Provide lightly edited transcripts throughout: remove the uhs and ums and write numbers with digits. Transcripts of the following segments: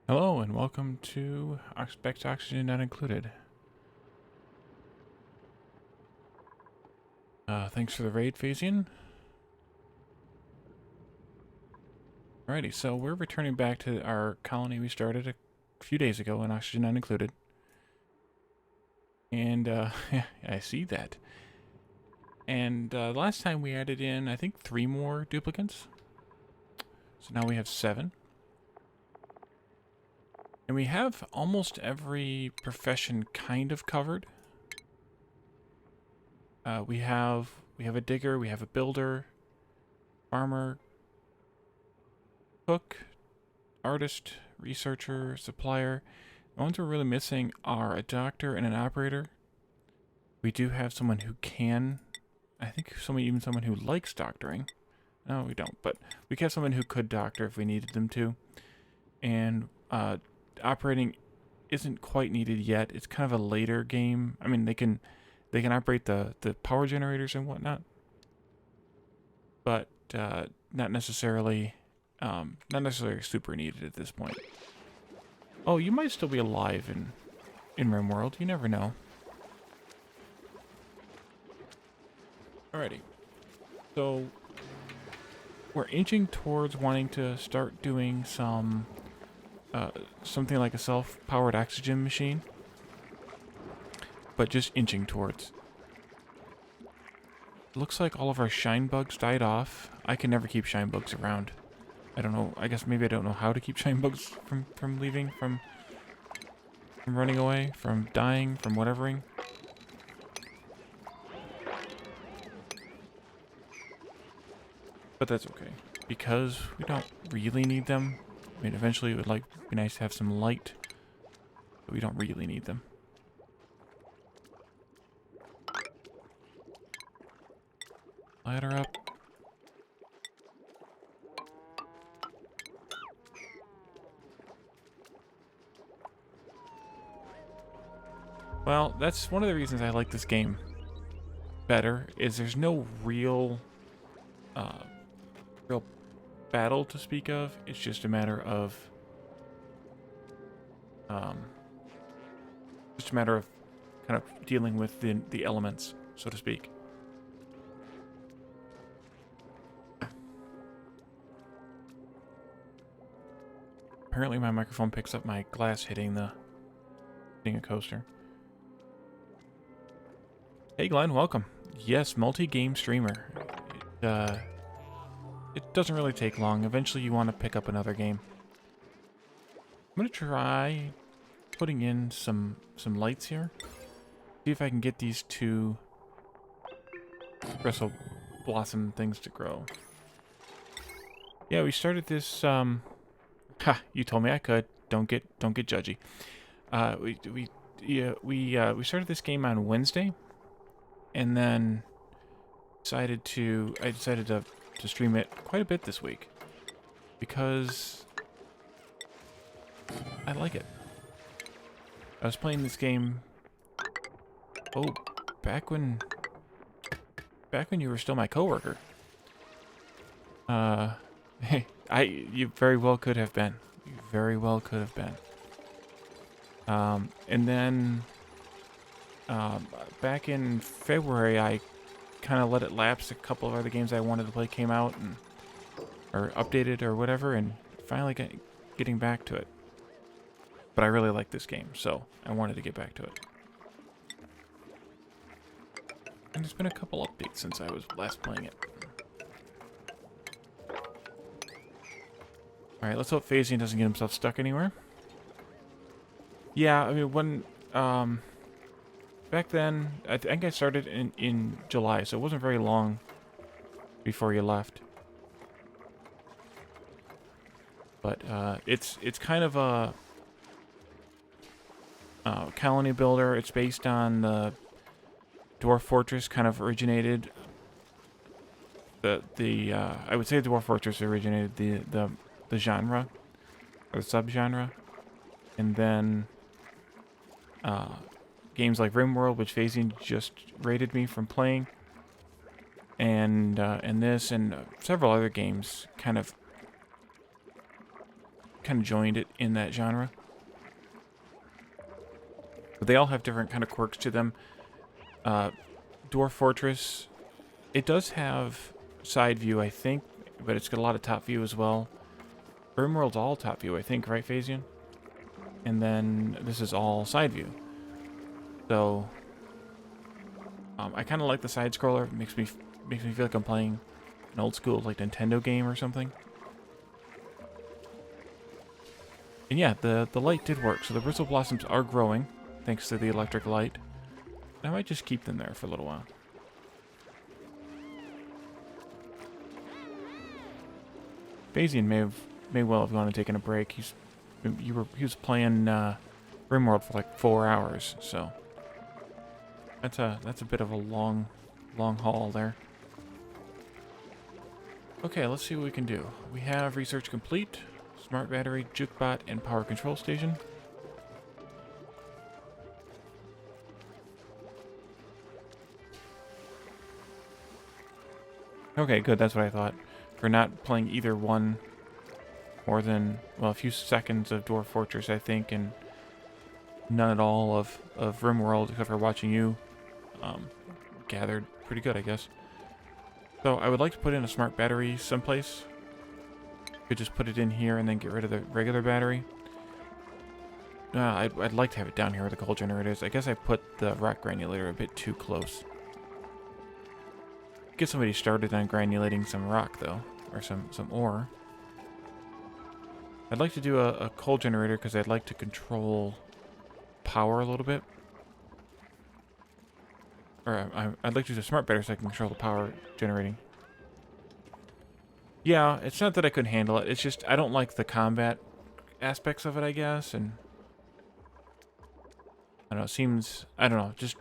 Hello and welcome to Expect Oxygen Not Included. Thanks for the raid, Phasian. Alrighty, so we're returning back to our colony we started a few days ago in Oxygen Not Included. And, I see that. And last time we added in, I think, 3 more duplicants. So now we have 7. And we have almost every profession kind of covered. We have a digger, we have a builder, farmer, cook, artist, researcher, supplier. The ones we're really missing are a doctor and an operator. We do have someone who can, I think even someone who likes doctoring. No, we don't, but we have someone who could doctor if we needed them to. And operating isn't quite needed yet. It's kind of a later game. I mean, they can operate the power generators and whatnot, but not necessarily super needed at this point. Oh, you might still be alive in RimWorld. You never know. Alrighty. So we're inching towards wanting to start doing something like a self-powered oxygen machine, but just inching towards. Looks like all of our shine bugs died off. I can never keep shine bugs around. I don't know. I guess maybe I don't know how to keep shine bugs from leaving, from running away, from dying, from whatevering. But that's okay, because we don't really need them. I mean, eventually it would be nice to have some light, but we don't really need them. Ladder up. Well, that's one of the reasons I like this game better, is there's no real battle to speak of. It's just a matter of kind of dealing with the elements, so to speak. Apparently my microphone picks up my glass hitting a coaster. Hey Glenn, welcome. Yes, multi-game streamer. It doesn't really take long. Eventually you want to pick up another game. I'm going to try putting in some lights here. See if I can get these 2 espresso blossom things to grow. Yeah, we started this, ha, you told me I could. Don't get judgy. We started this game on Wednesday, and then I decided to stream it quite a bit this week because I like it. I was playing this game, back when you were still my coworker. You very well could have been. You very well could have been. And then back in February, I kind of let it lapse. A couple of other games I wanted to play came out or updated or whatever, and finally getting back to it. But I really like this game, so I wanted to get back to it. And there's been a couple updates since I was last playing it. Alright, let's hope Phasian doesn't get himself stuck anywhere. Yeah, I mean, when back then, I think I started in July, so it wasn't very long before you left. But it's kind of a colony builder. It's based on the Dwarf Fortress. Kind of originated I would say the Dwarf Fortress originated the genre or the subgenre, and then games like RimWorld, which Phasian just rated me from playing, and this and several other games kind of kind of joined it in that genre. But they all have different kind of quirks to them. Dwarf Fortress, it does have side view, I think, but it's got a lot of top view as well. RimWorld's all top view, I think, right, Phasian? And then this is all side view. So I kind of like the side scroller. It makes me feel like I'm playing an old school like Nintendo game or something. And yeah, the light did work. So the bristle blossoms are growing thanks to the electric light. I might just keep them there for a little while. Phasian may well have gone and taken a break. He was playing RimWorld for like 4 hours, so that's a bit of a long haul there. Okay, let's see what we can do. We have research complete, smart battery, jukebot, and power control station. Okay, good, that's what I thought. For not playing either one more than, well, a few seconds of Dwarf Fortress, I think, and none at all of RimWorld, except for watching you, gathered pretty good, I guess. So I would like to put in a smart battery someplace. Could just put it in here and then get rid of the regular battery. I'd like to have it down here where the coal generator is. I guess I put the rock granulator a bit too close. Get somebody started on granulating some rock, though, or some ore. I'd like to do a coal generator because I'd like to control power a little bit. Or I'd like to do a smart battery so I can control the power generating. Yeah, it's not that I couldn't handle it. It's just I don't like the combat aspects of it, I guess, and I don't know. It seems, I don't know. Just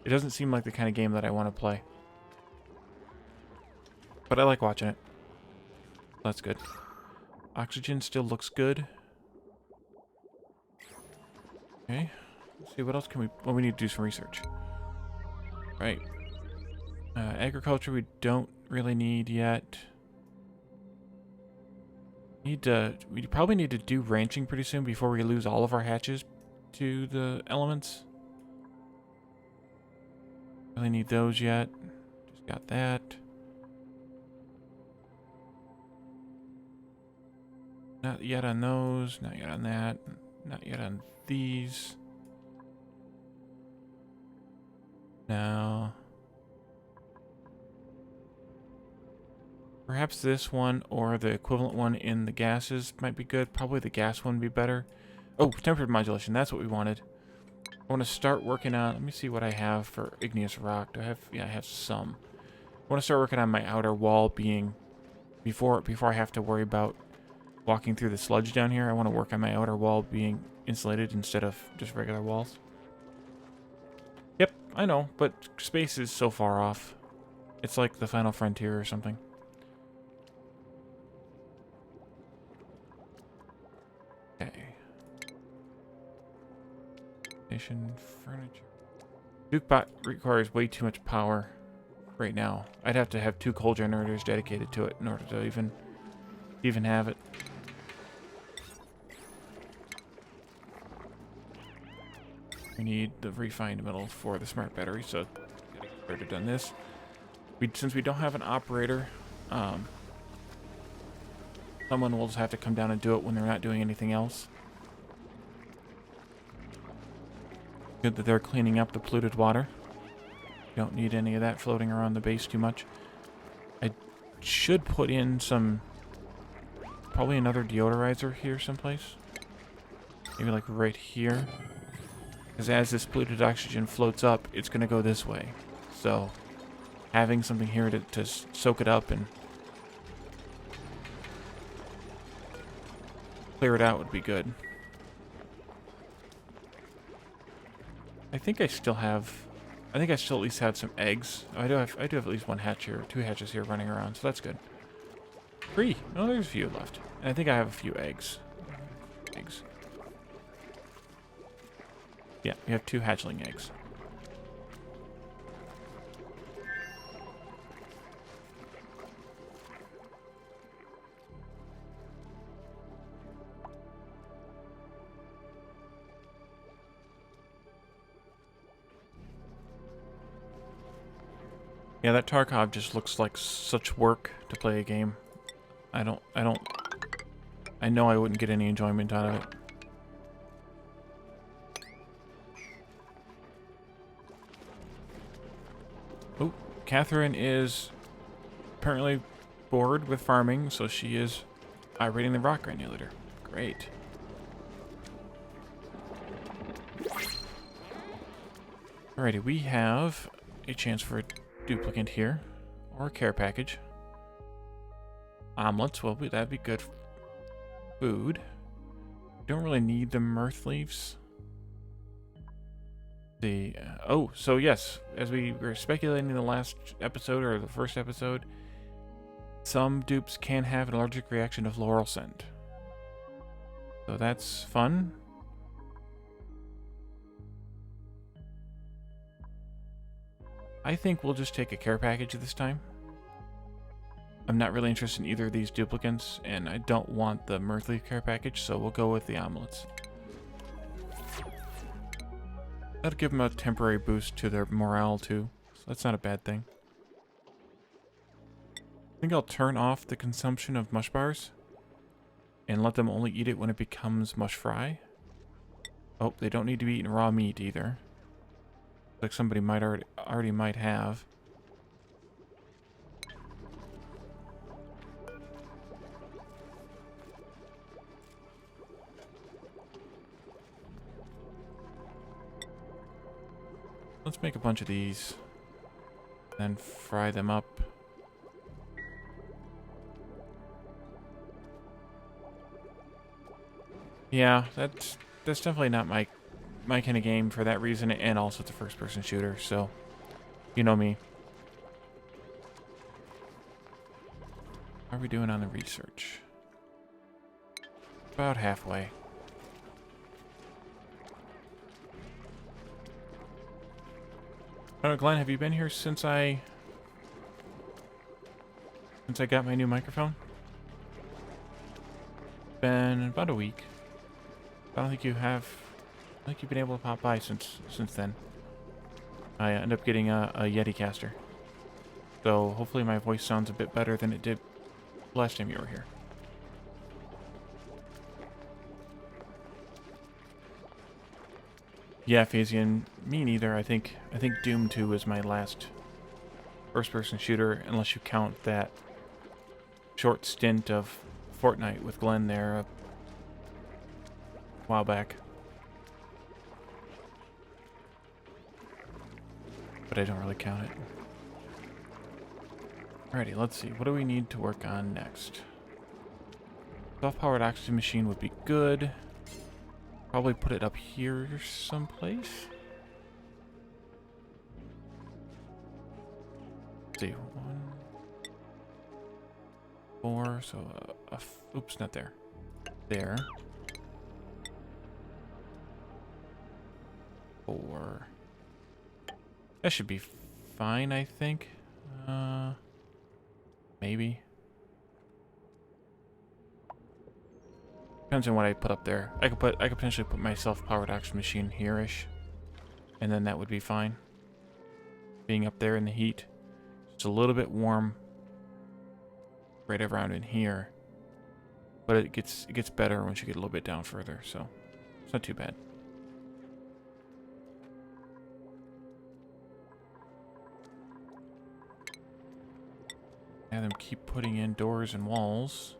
it doesn't seem like the kind of game that I want to play. But I like watching it. That's good. Oxygen still looks good. Okay. Let's see, what else can we... Well, we need to do some research. Right. Agriculture we don't really need yet. We probably need to do ranching pretty soon before we lose all of our hatches to the elements. Really need those yet. Just got that. Not yet on those, not yet on that, not yet on these. Now, perhaps this one or the equivalent one in the gases might be good. Probably the gas one would be better. Oh, temperature modulation, that's what we wanted. I want to start working on, let me see what I have for igneous rock. Do I have, yeah, I have some. I want to start working on my outer wall being, before I have to worry about walking through the sludge down here. I want to work on my outer wall being insulated instead of just regular walls. Yep, I know, but space is so far off. It's like the Final Frontier or something. Okay. Station furniture. Jukebot requires way too much power right now. I'd have to have 2 coal generators dedicated to it in order to even have it. We need the refined metal for the smart battery, so I already done this. Since we don't have an operator, someone will just have to come down and do it when they're not doing anything else. Good that they're cleaning up the polluted water. Don't need any of that floating around the base too much. I should put in probably another deodorizer here someplace. Maybe like right here. Because as this polluted oxygen floats up, it's going to go this way. So, having something here to soak it up and clear it out would be good. I think I still at least have some eggs. I do have at least 1 hatch here, 2 hatches here running around, so that's good. 3. Oh, there's a few left. And I think I have a few eggs. Yeah, we have 2 hatchling eggs. Yeah, that Tarkov just looks like such work to play a game. I know I wouldn't get any enjoyment out of it. Oh, Catherine is apparently bored with farming, so she is raiding the rock granulator. Great. Alrighty, we have a chance for a duplicate here, or a care package. Omelets, well, that'd be good food. Don't really need the mirth leaves. Oh, so yes, as we were speculating in the last episode, or the first episode, some dupes can have an allergic reaction to floral scent. So that's fun. I think we'll just take a care package this time. I'm not really interested in either of these duplicates, and I don't want the mirth leaf care package, so we'll go with the omelets. That'll give them a temporary boost to their morale too, so that's not a bad thing. I think I'll turn off the consumption of mush bars and let them only eat it when it becomes mush fry. Oh, they don't need to be eating raw meat either. Like somebody might already might have. Let's make a bunch of these, then fry them up. Yeah, that's definitely not my kind of game for that reason, and also it's a first-person shooter, so you know me. How are we doing on the research? About halfway. Oh, Glenn, have you been here since I got my new microphone? Been about a week. I don't think you have. I think you've been able to pop by since then. I ended up getting a Yeti caster, so hopefully my voice sounds a bit better than it did last time you were here. Yeah, Phasian, me neither. I think Doom 2 is my last first-person shooter, unless you count that short stint of Fortnite with Glenn there a while back. But I don't really count it. Alrighty, let's see. What do we need to work on next? Self-powered oxygen machine would be good. Probably put it up here someplace. Let's see. 1, 4, so oops, not there. There. 4. That should be fine, I think. Maybe. Depends on what I put up there. I could potentially put my self-powered oxygen machine here-ish, and then that would be fine. Being up there in the heat, it's a little bit warm right around in here, but it gets better once you get a little bit down further, so it's not too bad. Have them keep putting in doors and walls.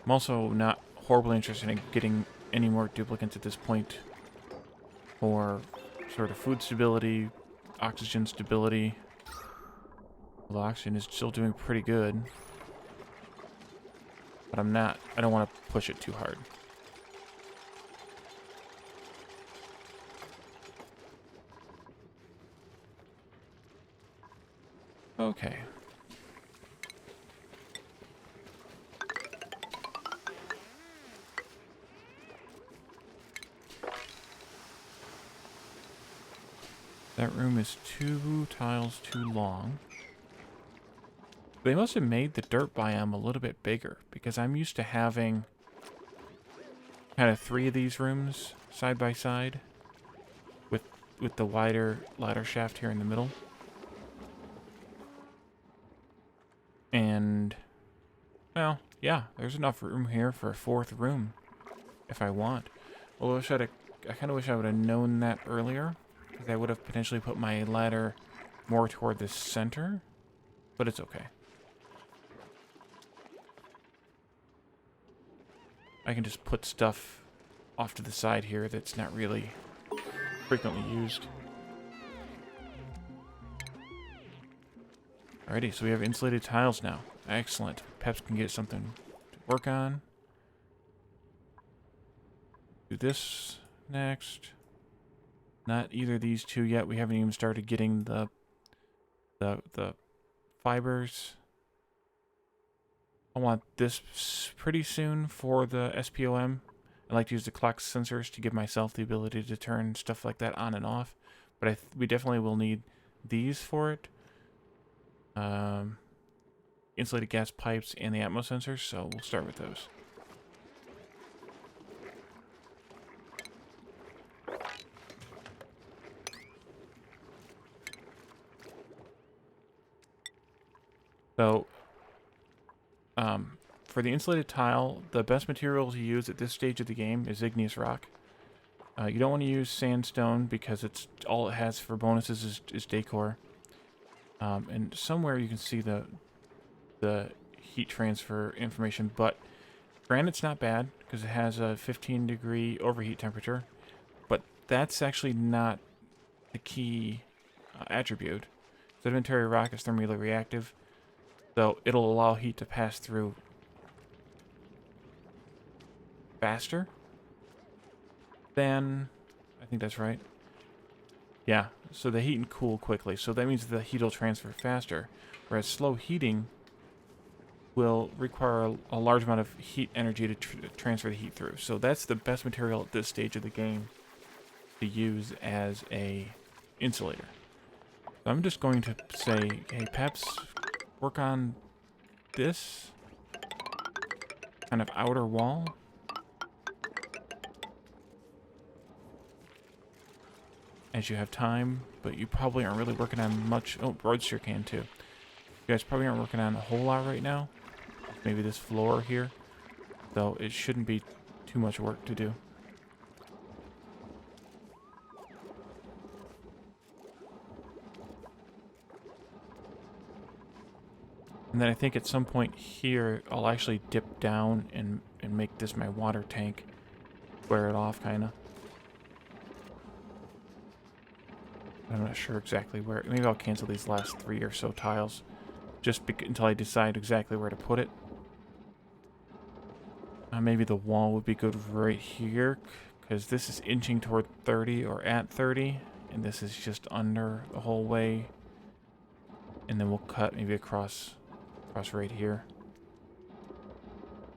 I'm also not horribly interested in getting any more duplicates at this point for sort of food stability, oxygen stability. Although oxygen is still doing pretty good. But I don't want to push it too hard. Okay. That room is 2 tiles too long. They must have made the dirt biome a little bit bigger, because I'm used to having kind of 3 of these rooms side by side with the wider ladder shaft here in the middle. And, well, yeah, there's enough room here for a 4th room if I want. Although I kind of wish I would have known that earlier, because I would have potentially put my ladder more toward the center, but it's okay. I can just put stuff off to the side here that's not really frequently used. Alrighty, so we have insulated tiles now. Excellent. Peps can get something to work on. Do this next. Not either of these two yet. We haven't even started getting the fibers. I want this pretty soon for the SPOM. I like to use the clock sensors to give myself the ability to turn stuff like that on and off. But we definitely will need these for it. Insulated gas pipes and the Atmos sensors, so we'll start with those. So, for the insulated tile, the best material to use at this stage of the game is igneous rock. You don't want to use sandstone because it's all it has for bonuses is decor. And somewhere you can see the heat transfer information, but granite's not bad because it has a 15-degree overheat temperature, but that's actually not the key attribute. Sedimentary rock is thermally reactive, so it'll allow heat to pass through faster than, I think that's right. Yeah, so the heat and cool quickly, so that means the heat will transfer faster, whereas slow heating will require a large amount of heat energy to transfer the heat through. So that's the best material at this stage of the game to use as a insulator. So I'm just going to say, hey Peps, work on this kind of outer wall. As you have time, but you probably aren't really working on much. Oh, Roadster can too. You guys probably aren't working on a whole lot right now. Maybe this floor here, though it shouldn't be too much work to do. And then I think at some point here, I'll actually dip down and make this my water tank. Square it off, kind of. I'm not sure exactly where. Maybe I'll cancel these last 3 or so tiles. Just until I decide exactly where to put it. Maybe the wall would be good right here, because this is inching toward 30 or at 30, and this is just under the whole way. And then we'll cut maybe across right here.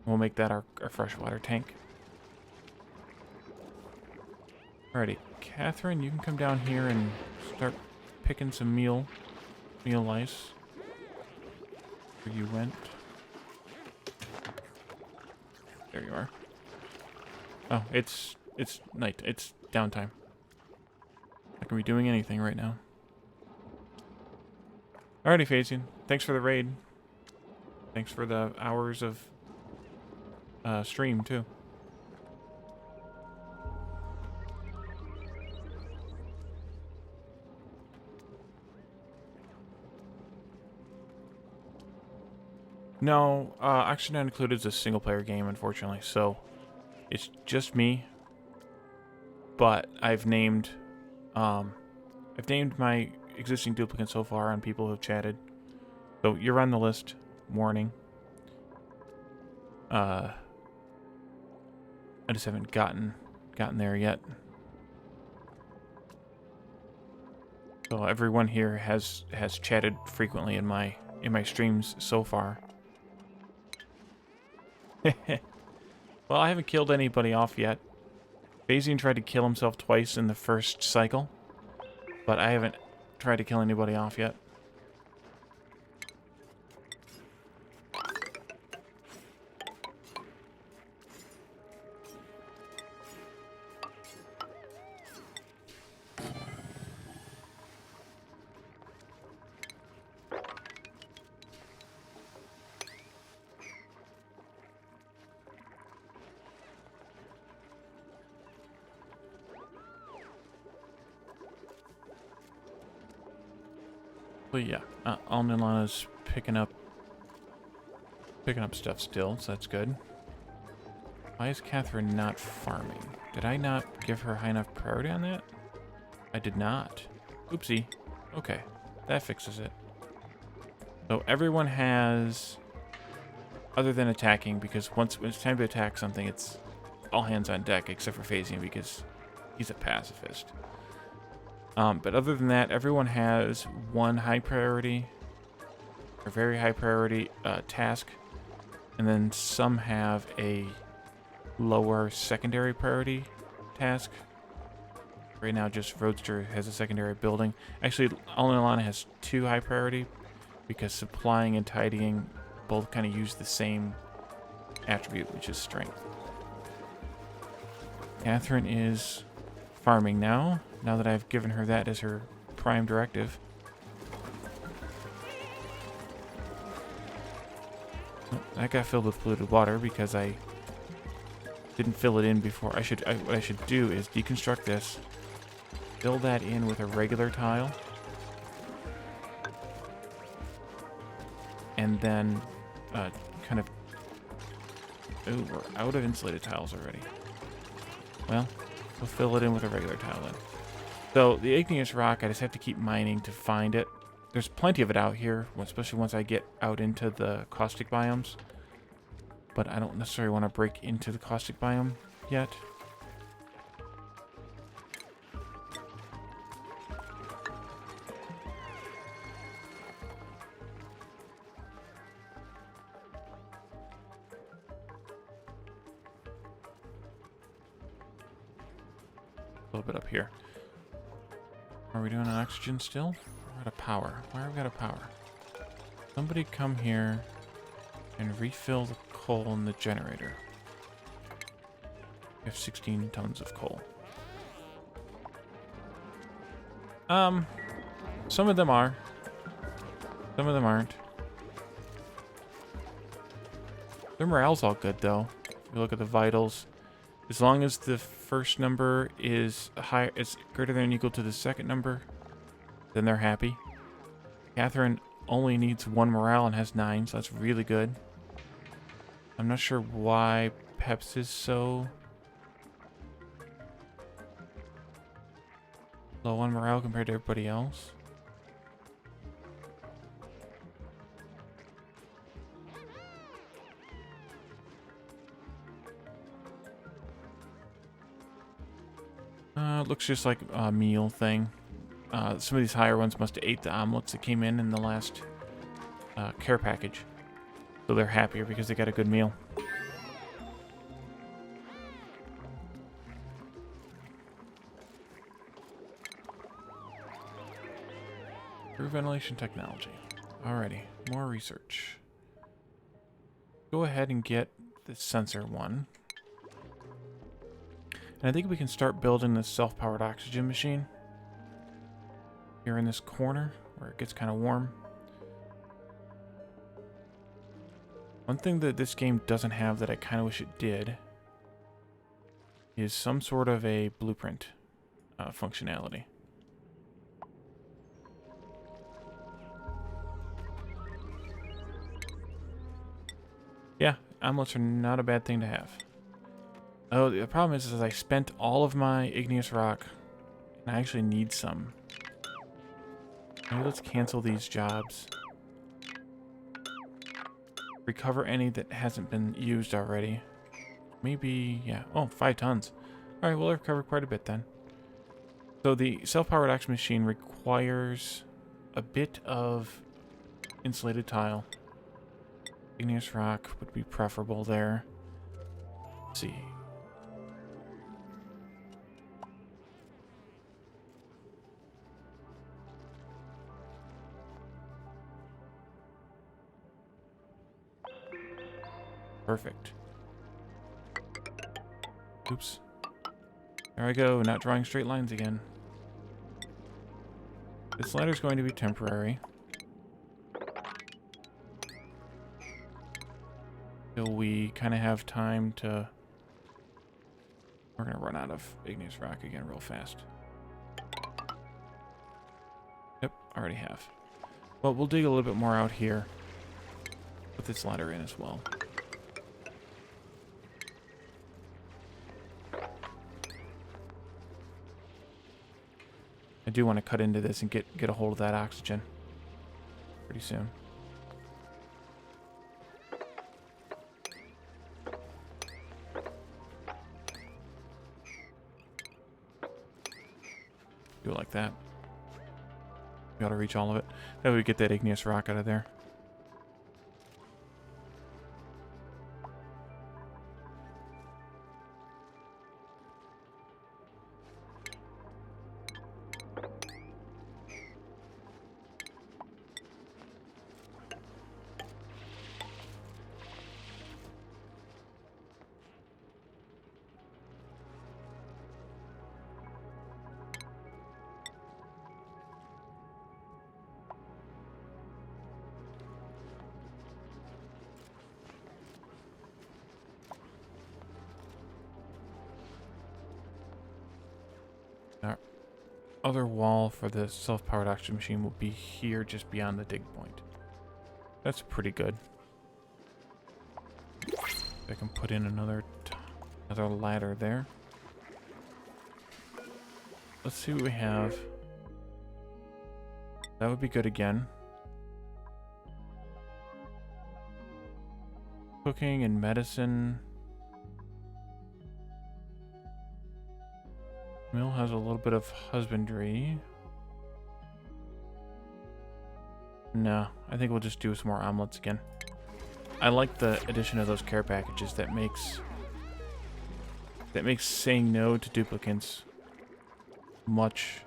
We'll make that our freshwater tank. Alrighty, Catherine, you can come down here and start picking some meal ice. Where you went. There you are. Oh, it's night. It's downtime. Not gonna be doing anything right now. Alrighty, Phasian. Thanks for the raid. Thanks for the hours of stream too. No, actually not included as a single player game, unfortunately, so it's just me. But I've named my existing duplicants so far on people who've chatted. So you're on the list. Warning. I just haven't gotten there yet. So everyone here has chatted frequently in my streams so far. Well, I haven't killed anybody off yet. Phasian tried to kill himself twice in the first cycle, but I haven't tried to kill anybody off yet. But yeah, Alnilana's picking up stuff still, so that's good. Why is Catherine not farming? Did I not give her high enough priority on that? I did not. Oopsie. Okay, that fixes it. So everyone has, other than attacking, because once it's time to attack something, it's all hands on deck, except for Phasian, because he's a pacifist. But other than that, everyone has one high priority, or very high priority task, and then some have a lower secondary priority task. Right now, just Roadster has a secondary building. Actually, Alnilana has 2 high priority, because supplying and tidying both kind of use the same attribute, which is strength. Catherine is farming now that I've given her that as her prime directive. Oh, that got filled with polluted water because I didn't fill it in before. What I should do is deconstruct this, fill that in with a regular tile, and then kind of... Ooh, we're out of insulated tiles already. Well, we'll fill it in with a regular tile then. So the igneous rock, I just have to keep mining to find it. There's plenty of it out here, especially once I get out into the caustic biomes. But I don't necessarily want to break into the caustic biome yet. A little bit up here. Are we doing an oxygen still? We're out of power. Why are we out of power? Somebody come here and refill the coal in the generator. We have 16 tons of coal. Some of them are. Some of them aren't. Their morale's all good though. If you look at the vitals, as long as the first number is greater than or equal to the second number, then they're happy. Catherine only needs 1 morale and has 9, so that's really good. I'm not sure why Peps is so low on morale compared to everybody else. It looks just like a meal thing. Some of these higher ones must have ate the omelets that came in the last care package. So they're happier because they got a good meal. Through ventilation technology. Alrighty, more research. Go ahead and get the sensor one. And I think we can start building this self-powered oxygen machine. Here in this corner, where it gets kind of warm. One thing that this game doesn't have that I kind of wish it did is some sort of a blueprint functionality. Yeah, omelets are not a bad thing to have. Oh, the problem is I spent all of my igneous rock, and I actually need some. Maybe let's cancel these jobs. Recover any that hasn't been used already. Maybe, yeah. Oh, 5 tons. Alright, we'll recover quite a bit then. So the self-powered oxygen machine requires a bit of insulated tile. Igneous rock would be preferable there. Let's see. Perfect. Oops. There I go, not drawing straight lines again. This ladder's going to be temporary. Till we kind of have time to... We're going to run out of igneous rock again real fast. Yep, already have. But we'll dig a little bit more out here. Put this ladder in as well. I do want to cut into this and get a hold of that oxygen pretty soon. Do it like that. We ought to reach all of it. That way we get that igneous rock out of there. Our other wall for the self-powered oxygen machine will be here just beyond the dig point. That's pretty good. I can put in another ladder there. Let's see what we have. That would be good again. Cooking and medicine. Mill has a little bit of husbandry. No, I think we'll just do some more omelets again. I like the addition of those care packages. That makes saying no to duplicants much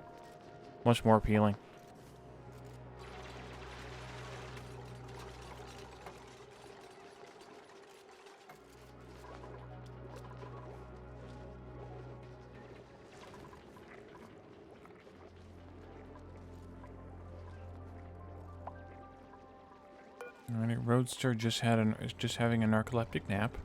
more appealing. Alright, Roadster is just having a narcoleptic nap.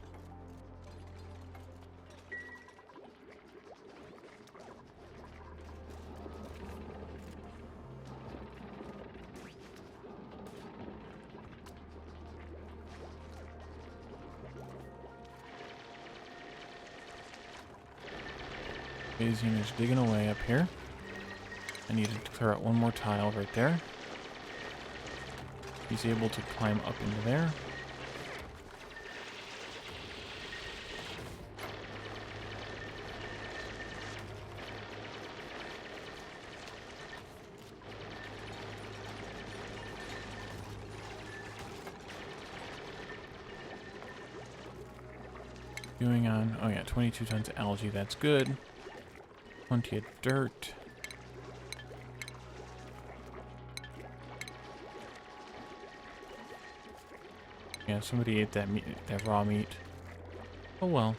Bayesian is digging away up here. I need to clear out one more tile right there. He's able to climb up into there. Doing on, oh yeah, 22 tons of algae, that's good. Plenty of dirt. Yeah, somebody ate that meat, that raw meat. Oh well.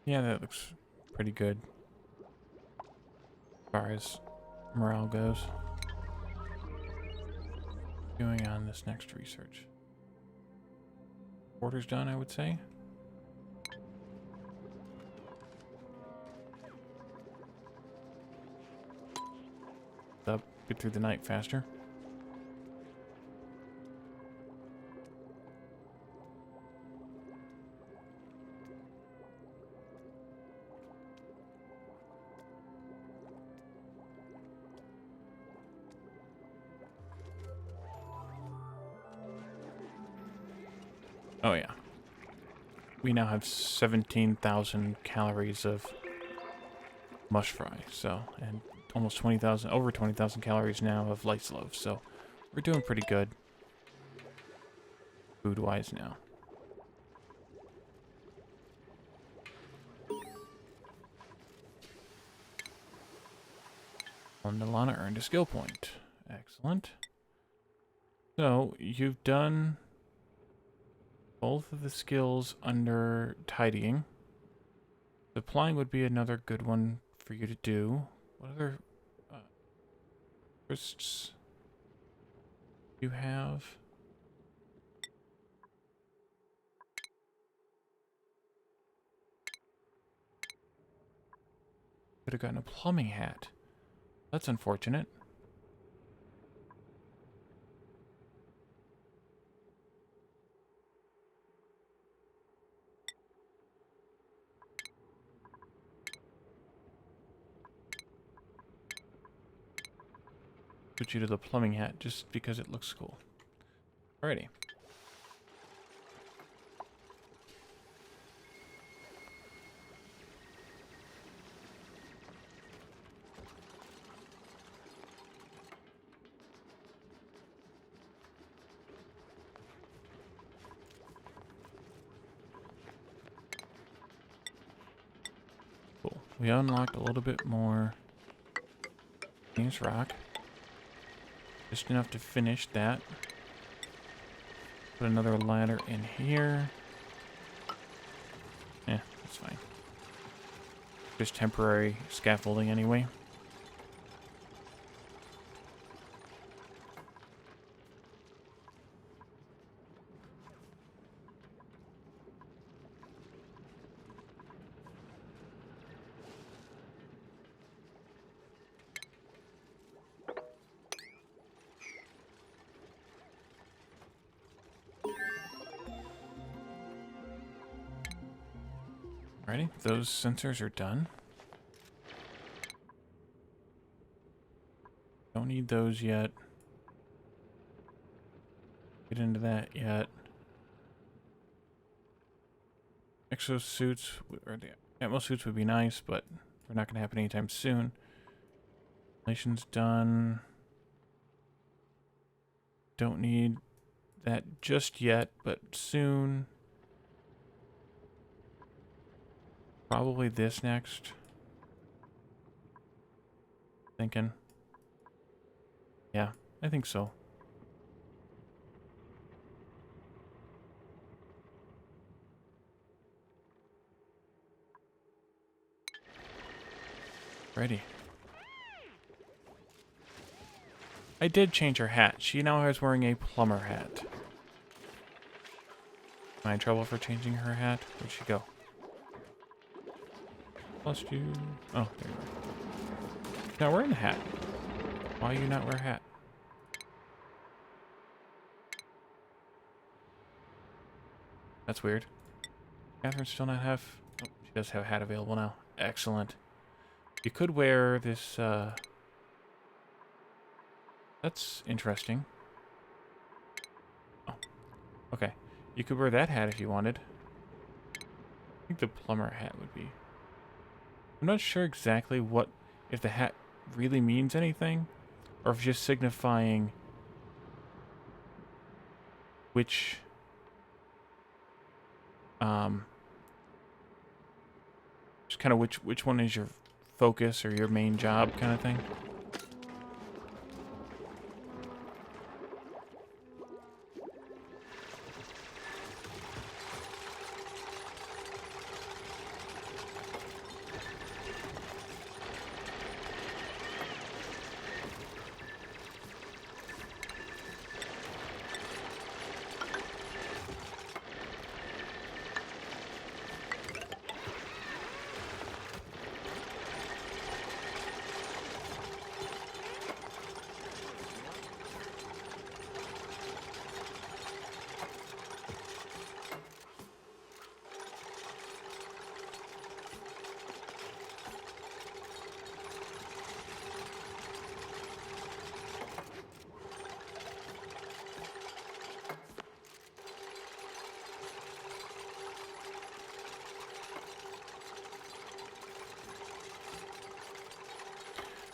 Yeah, that looks pretty good as far as morale goes. Going on this next research. Quarters done, I would say. Up, get through the night faster. Oh yeah. We now have 17,000 calories of mush fry, so, and almost 20,000, over 20,000 calories now of lice loaf, so we're doing pretty good food-wise now. And Nilana earned a skill point. Excellent. So, you've done both of the skills under tidying. Supplying would be another good one for you to do. What other interests do you have? Could have gotten a plumbing hat. That's unfortunate. Put you to the plumbing hat just because it looks cool. Alrighty. Cool. We unlocked a little bit more James Rock. Just enough to finish that. Put another ladder in here. Yeah, that's fine. Just temporary scaffolding anyway. Alrighty, those sensors are done. Don't need those yet. Get into that yet. Exosuits, or the Atmos suits would be nice, but they're not going to happen anytime soon. Relations done. Don't need that just yet, but soon. Probably this next. Thinking. Yeah, I think so. Ready. I did change her hat. She now is wearing a plumber hat. Am I in trouble for changing her hat? Where'd she go? Lost you. Oh, there you are. Now wearing the hat. Why do you not wear a hat? That's weird. Catherine still not have... Oh, she does have a hat available now. Excellent. You could wear this, That's interesting. Oh. Okay. You could wear that hat if you wanted. I think the plumber hat would be... I'm not sure exactly what... If the hat really means anything, or if it's just signifying which... just kind of which one is your focus or your main job kind of thing.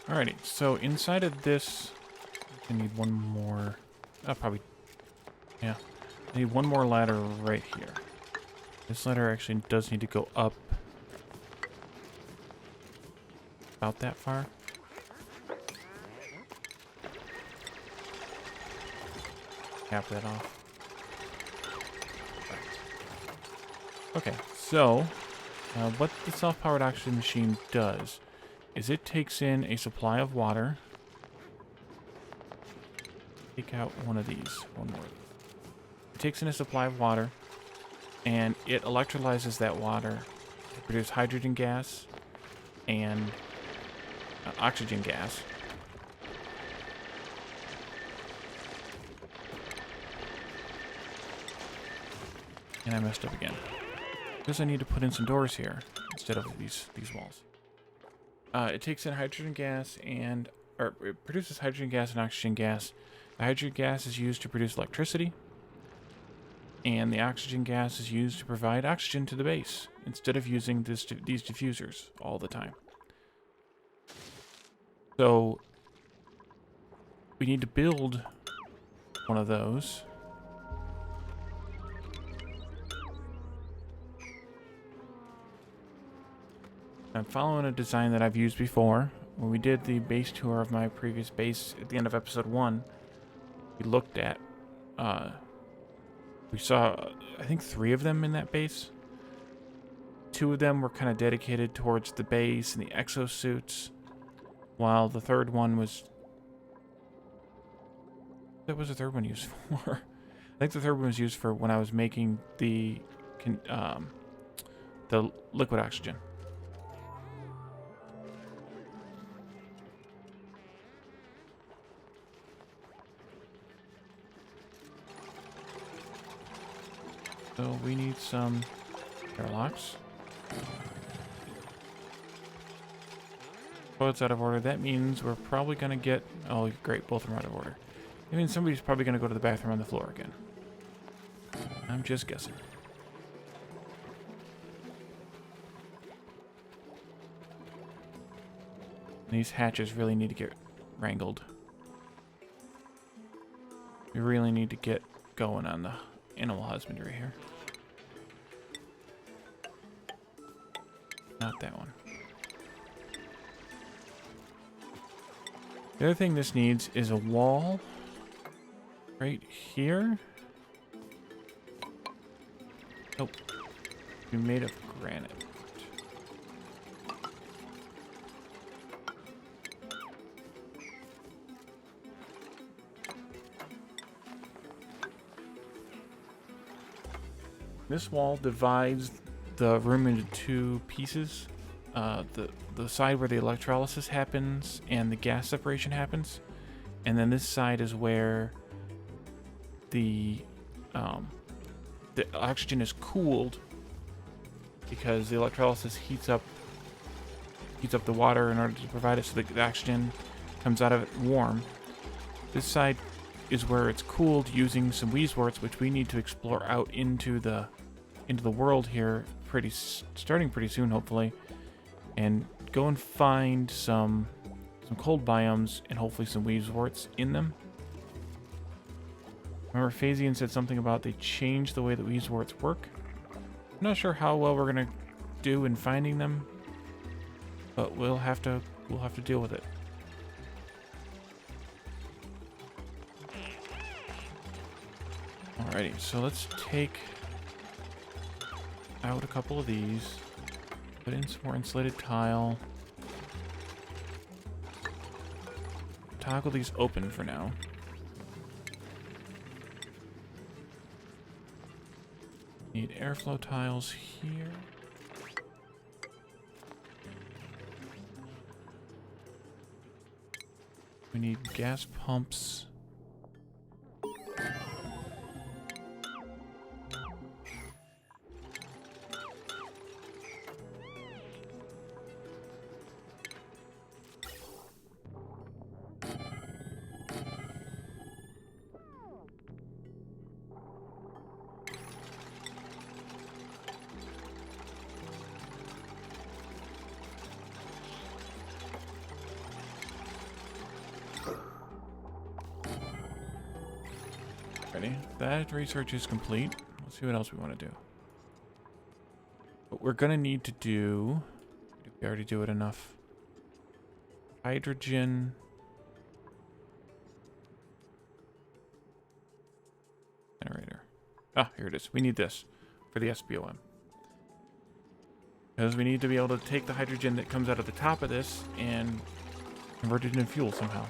Alrighty, so inside of this, I need one more. Probably, yeah. I need one more ladder right here. This ladder actually does need to go up about that far. cap that off. Okay, so what the self-powered oxygen machine does is it takes in a supply of water. Take out one of these. One more. It takes in a supply of water, and it electrolyzes that water to produce hydrogen gas and oxygen gas. And I messed up again. Because I need to put in some doors here instead of these walls. It takes in hydrogen gas or it produces hydrogen gas and oxygen gas. The hydrogen gas is used to produce electricity, and the oxygen gas is used to provide oxygen to the base instead of using these diffusers all the time. So we need to build one of those. I'm following a design that I've used before. When we did the base tour of my previous base at the end of episode 1, we looked at, we saw, I think 3 of them in that base. 2 of them were kind of dedicated towards the base and the exosuits, while the third one was... What was the third one used for? I think the third one was used for when I was making the liquid oxygen. So we need some airlocks. Toilet's out of order. That means we're probably going to get... Oh, great. Both of them are out of order. That means somebody's probably going to go to the bathroom on the floor again. I'm just guessing. These hatches really need to get wrangled. We really need to get going on the animal husbandry here. Not that one. The other thing this needs is a wall right here. Nope. Be made of granite. This wall divides the room into 2 pieces. The side where the electrolysis happens and the gas separation happens, and then this side is where the oxygen is cooled because the electrolysis heats up the water in order to provide it, so the oxygen comes out of it warm. This side is where it's cooled using some Weezeworts, which we need to explore out into the world here starting pretty soon, hopefully, and go and find some cold biomes and hopefully some Weezeworts in them. Remember, Phasian said something about they changed the way that Weezeworts work. I'm not sure how well we're gonna do in finding them, but we'll have to deal with it. Alrighty, so let's take out a couple of these, put in some more insulated tile, toggle these open for now. Need airflow tiles here. We need gas pumps. Ready? That research is complete. Let's see what else we want to do. What we're gonna need to do... Did we already do it enough? Hydrogen. Ah, here it is. We need this for the SBOM. Because we need to be able to take the hydrogen that comes out of the top of this and convert it into fuel somehow.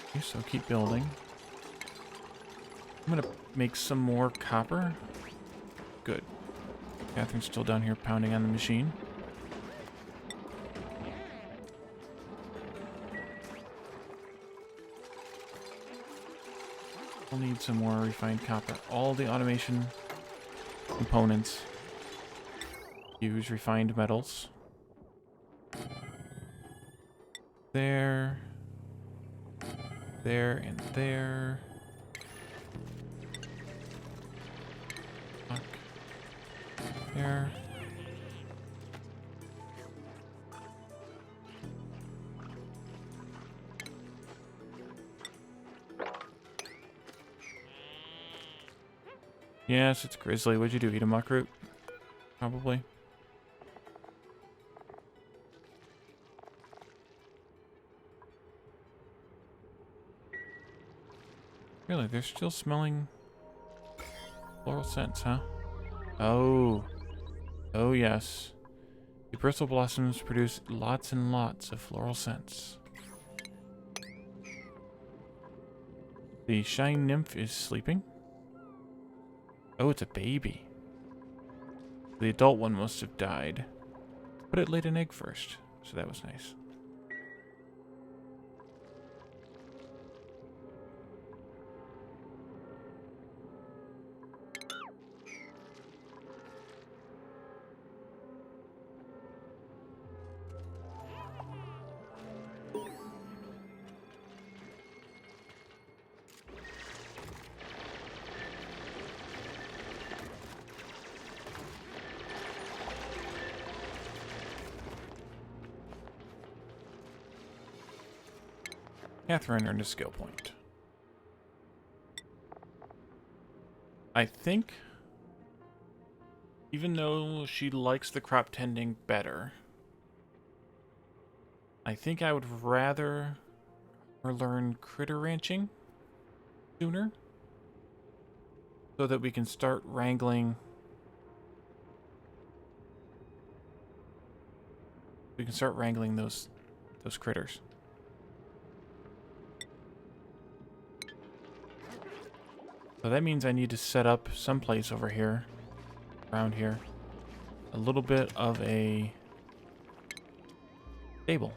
Okay, so keep building. I'm gonna make some more copper. Good. Catherine's still down here pounding on the machine. We'll need some more refined copper. All the automation components use refined metals. There. There and there. Fuck. There. Yes, it's Grizzly. What'd you do? Eat a muck root? Probably. Really? They're still smelling floral scents, huh? Oh. Oh, yes. The bristle blossoms produce lots and lots of floral scents. The shine nymph is sleeping. Oh, it's a baby. The adult one must have died. But it laid an egg first, so that was nice. Catherine earned a skill point. I think, even though she likes the crop tending better, I think I would rather her learn critter ranching sooner, so that we can start wrangling. We can start wrangling those critters. So that means I need to set up someplace over here, around here, a little bit of a stable.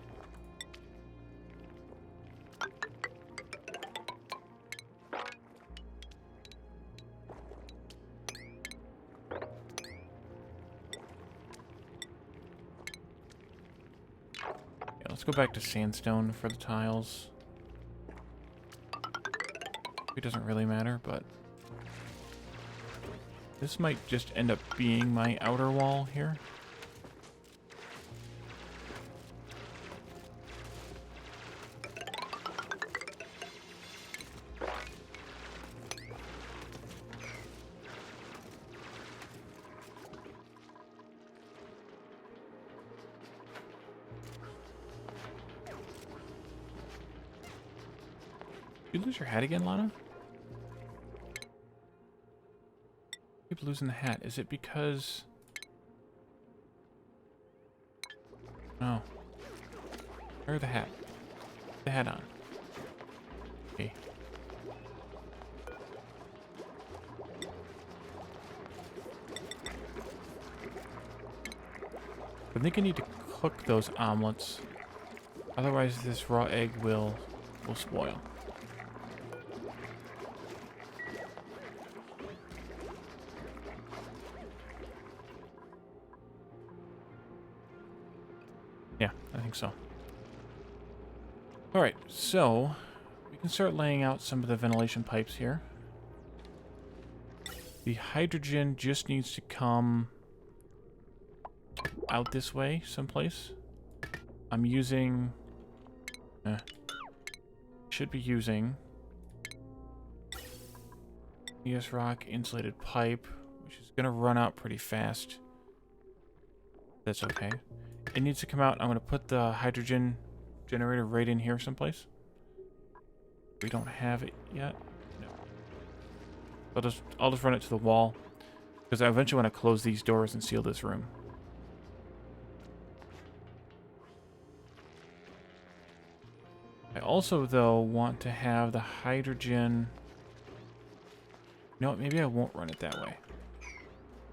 Yeah, let's go back to sandstone for the tiles. It doesn't really matter, but this might just end up being my outer wall here. Did you lose your hat again, Lana? Keep losing the hat. Is it because... Oh. Wear the hat. Put the hat on. Okay. I think I need to cook those omelets. Otherwise this raw egg will spoil. Yeah, I think so. Alright, so we can start laying out some of the ventilation pipes here. The hydrogen just needs to come out this way someplace. I'm using... should be using ES rock insulated pipe, which is going to run out pretty fast. That's okay. It needs to come out. I'm going to put the hydrogen generator right in here someplace. We don't have it yet. No. I'll just run it to the wall. Because I eventually want to close these doors and seal this room. I also, though, want to have the hydrogen... You know what? Maybe I won't run it that way.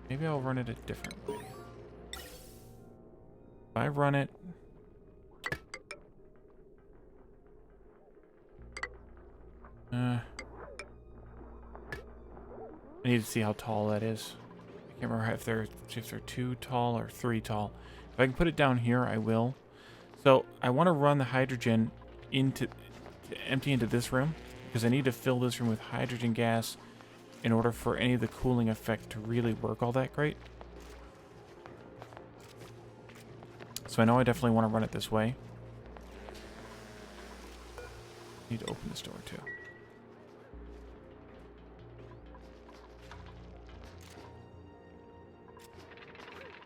Maybe I'll run it a different way. If I run it... I need to see how tall that is. I can't remember if they're 2 tall or 3 tall. If I can put it down here, I will. So I want to run the hydrogen to empty into this room because I need to fill this room with hydrogen gas in order for any of the cooling effect to really work all that great. So I know I definitely want to run it this way. Need to open this door too.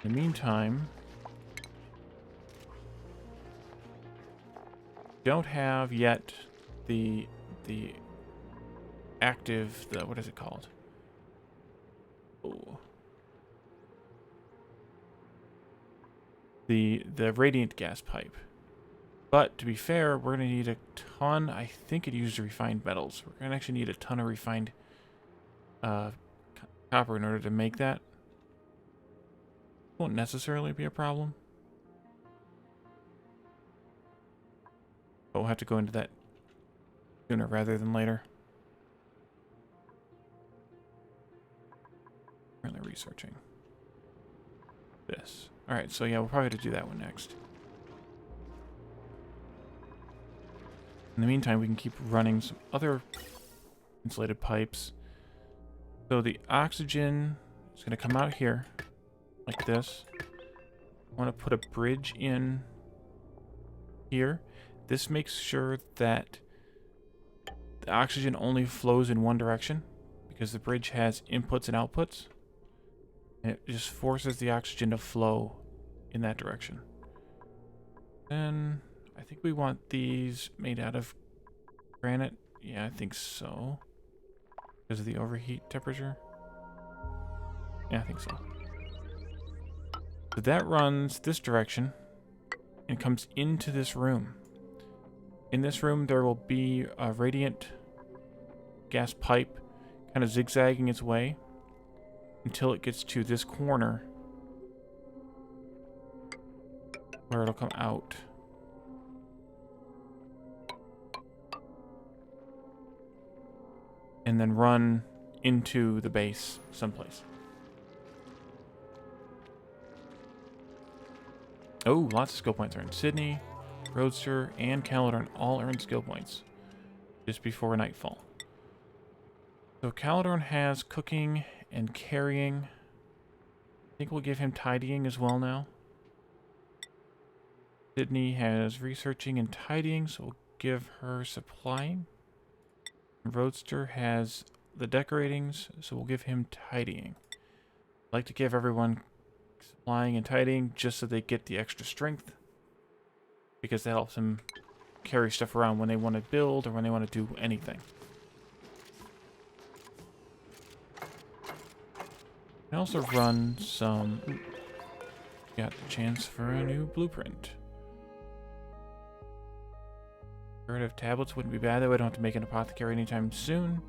In the meantime, don't have yet the active, what is it called? Oh. The radiant gas pipe. But to be fair, we're going to need a ton. I think it used refined metals. We're going to actually need a ton of refined copper in order to make that. Won't necessarily be a problem. But we'll have to go into that sooner rather than later. Currently researching this. Alright, so yeah, we'll probably have to do that one next. In the meantime, we can keep running some other insulated pipes. So the oxygen is going to come out here, like this. I want to put a bridge in here. This makes sure that the oxygen only flows in one direction, because the bridge has inputs and outputs. And it just forces the oxygen to flow in that direction. And I think we want these made out of granite. Yeah, I think so. Because of the overheat temperature. Yeah, I think so. So that runs this direction and comes into this room. In this room, there will be a radiant gas pipe kind of zigzagging its way until it gets to this corner where it'll come out. And then run into the base someplace. Oh, lots of skill points are in Sydney, Roadster, and Caledon all earn skill points just before nightfall. So Caledon has cooking and carrying. I think we'll give him tidying as well now. Sydney has researching and tidying, so we'll give her supplying. Roadster has the decoratings, so we'll give him tidying. I'd like to give everyone supplying and tidying just so they get the extra strength, because that helps them carry stuff around when they want to build or when they want to do anything. I also run some... Ooh, got the chance for a new blueprint. Curative tablets wouldn't be bad, though. I don't have to make an apothecary anytime soon.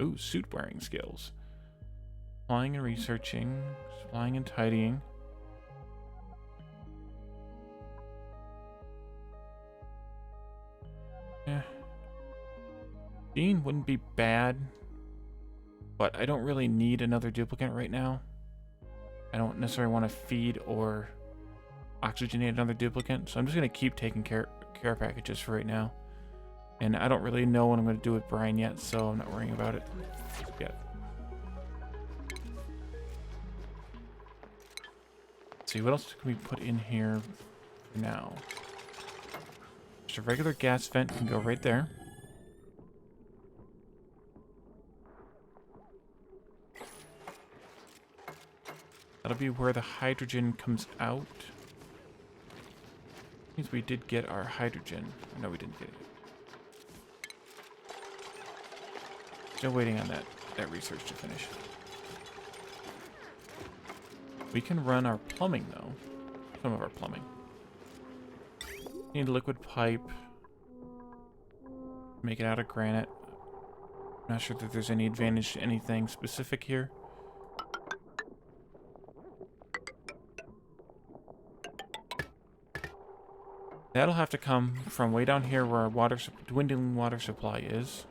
Ooh, suit wearing skills. Flying and researching. Flying and tidying. Yeah. Dean wouldn't be bad, but I don't really need another duplicate right now. I don't necessarily want to feed or oxygenate another duplicate, so I'm just going to keep taking care packages for right now. And I don't really know what I'm going to do with Brian yet, so I'm not worrying about it yet. Let's see, what else can we put in here for now? Just a regular gas vent can go right there. That'll be where the hydrogen comes out. Means we did get our hydrogen. No, we didn't get it. Still waiting on that research to finish. We can run our plumbing, though. Some of our plumbing. Need liquid pipe. Make it out of granite. Not sure that there's any advantage to anything specific here. That'll have to come from way down here where our dwindling water supply is.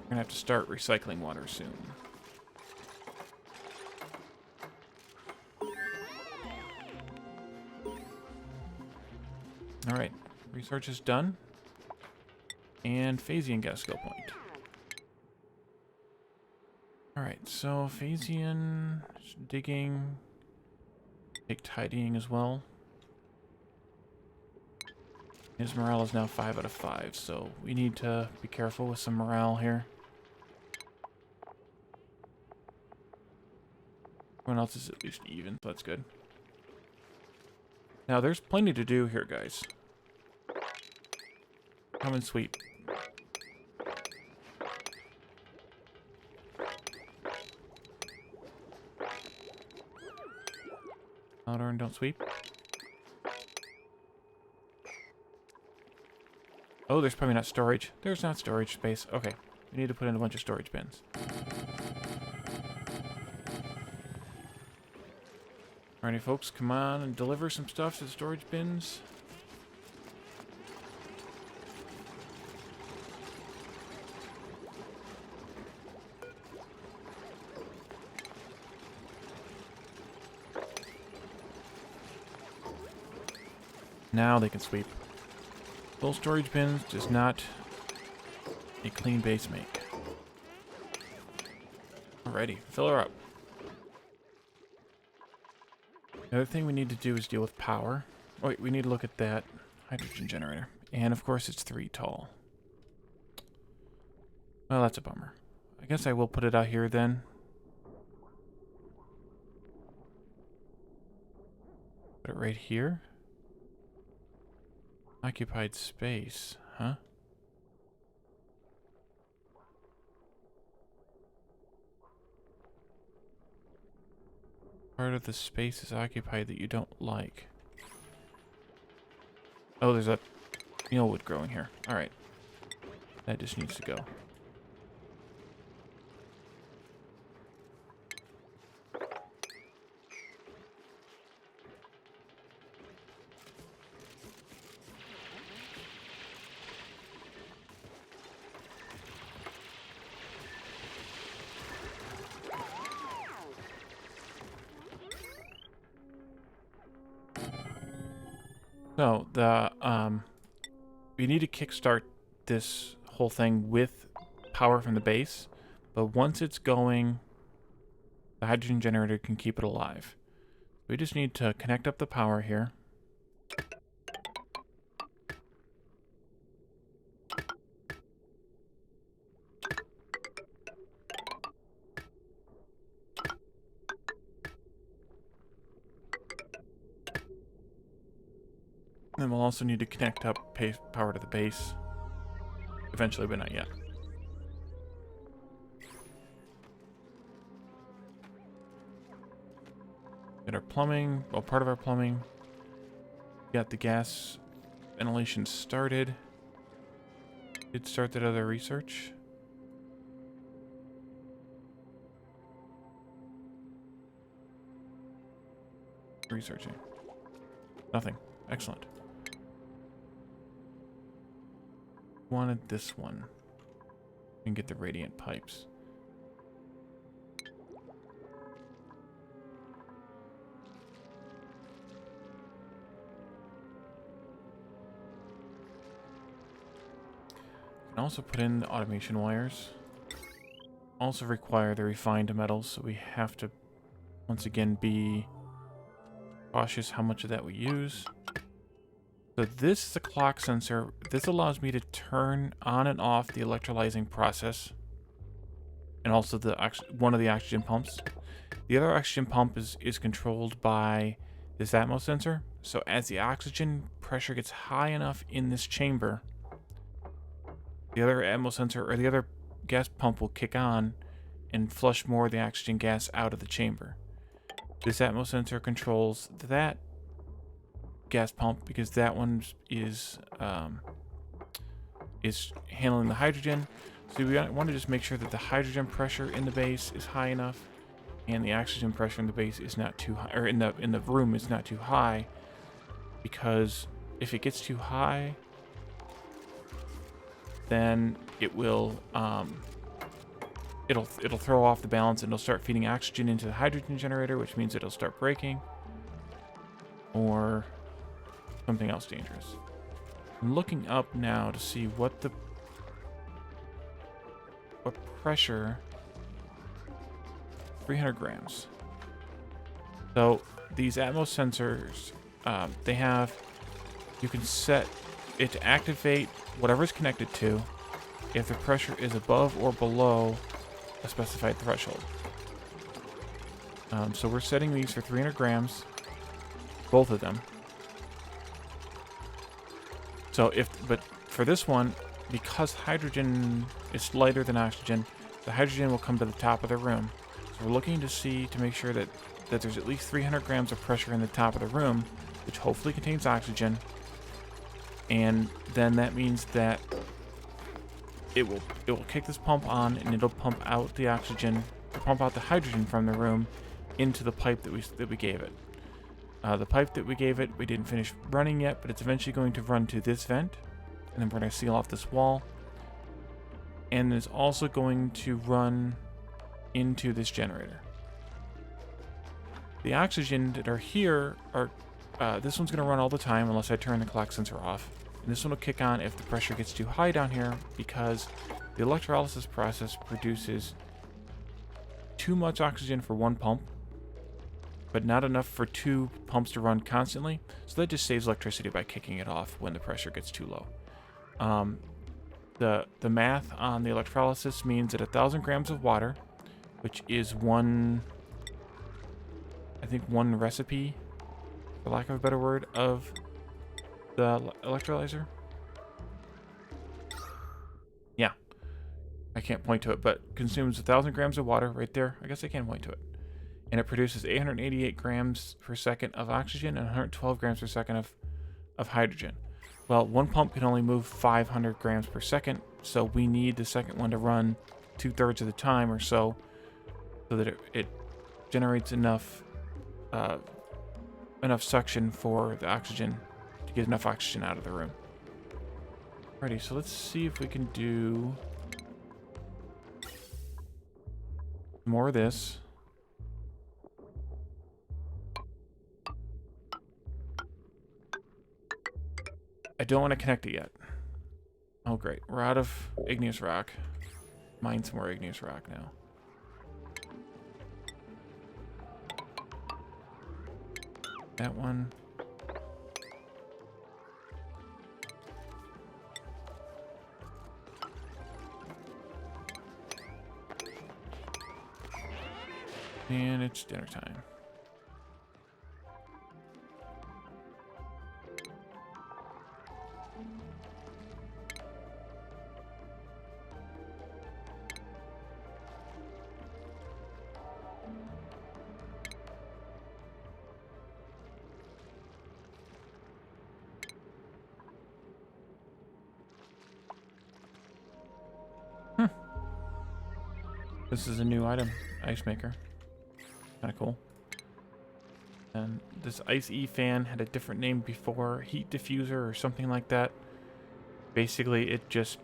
We're gonna have to start recycling water soon. Alright, research is done. And Phasian got a skill point. Alright, so Phasian, digging, take tidying as well. His morale is now 5 out of 5, so we need to be careful with some morale here. Everyone else is at least even, so that's good. Now, there's plenty to do here, guys. Come and sweep. Aldorn, don't sweep. Oh, there's probably not storage. There's not storage space. Okay, we need to put in a bunch of storage bins. Alrighty, folks, come on and deliver some stuff to the storage bins. Now they can sweep. Full storage bins does not a clean base make. Alrighty, fill her up. The other thing we need to do is deal with power. Oh, wait, we need to look at that hydrogen generator. And of course it's 3 tall. Well, that's a bummer. I guess I will put it out here then. Put it right here. Occupied space, huh? Part of the space is occupied that you don't like. Oh, there's a mealwood growing here. Alright. That just needs to go. So, we need to kickstart this whole thing with power from the base, but once it's going, the hydrogen generator can keep it alive. We just need to connect up the power here. Then we'll also need to connect up power to the base. Eventually, but not yet. Get our plumbing, well, part of our plumbing. Got the gas ventilation started. Did start that other research. Researching. Nothing. Excellent. Wanted this one. And get the radiant pipes. Can also put in the automation wires. Also require the refined metals, so we have to once again be cautious how much of that we use. So this is a clock sensor. This allows me to turn on and off the electrolyzing process. and also one of the oxygen pumps. The other oxygen pump is controlled by this Atmos sensor. So as the oxygen pressure gets high enough in this chamber, the other Atmos sensor or the other gas pump will kick on and flush more of the oxygen gas out of the chamber. This Atmos sensor controls that gas pump because that one is handling the hydrogen. So we want to just make sure that the hydrogen pressure in the base is high enough, and the oxygen pressure in the base is not too high, or in the room is not too high, because if it gets too high, then it will it'll throw off the balance and it'll start feeding oxygen into the hydrogen generator, which means it'll start breaking or something else dangerous. I'm looking up now to see what pressure. 300 grams. So these Atmos sensors, you can set it to activate whatever it's connected to if the pressure is above or below a specified threshold. So we're setting these for 300 grams, both of them. So but for this one, because hydrogen is lighter than oxygen, the hydrogen will come to the top of the room. So we're looking to make sure that there's at least 300 grams of pressure in the top of the room, which hopefully contains oxygen. And then that means that it will kick this pump on, and it'll pump out the oxygen, pump out the hydrogen from the room into the pipe that we gave it. The pipe that we gave it, we didn't finish running yet, but it's eventually going to run to this vent, and then we're going to seal off this wall. And it's also going to run into this generator. The oxygen that are here are, this one's going to run all the time unless I turn the clock sensor off. And this one will kick on if the pressure gets too high down here, because the electrolysis process produces too much oxygen for one pump, but not enough for two pumps to run constantly. So that just saves electricity by kicking it off when the pressure gets too low. The math on the electrolysis means that 1,000 grams of water, which is one recipe, for lack of a better word, of the electrolyzer. Yeah, I can't point to it, but consumes 1,000 grams of water right there. I guess I can point to it. And it produces 888 grams per second of oxygen and 112 grams per second of hydrogen. Well, one pump can only move 500 grams per second, so we need the second one to run 2/3 of the time or so that it generates enough suction for the oxygen to get enough oxygen out of the room. Alrighty, so let's see if we can do more of this. I don't want to connect it yet. Oh great, we're out of igneous rock. Mine some more igneous rock now. That one. And it's dinner time. This is a new item, ice maker. Kind of cool. And this Ice E fan had a different name before, heat diffuser or something like that. Basically, it just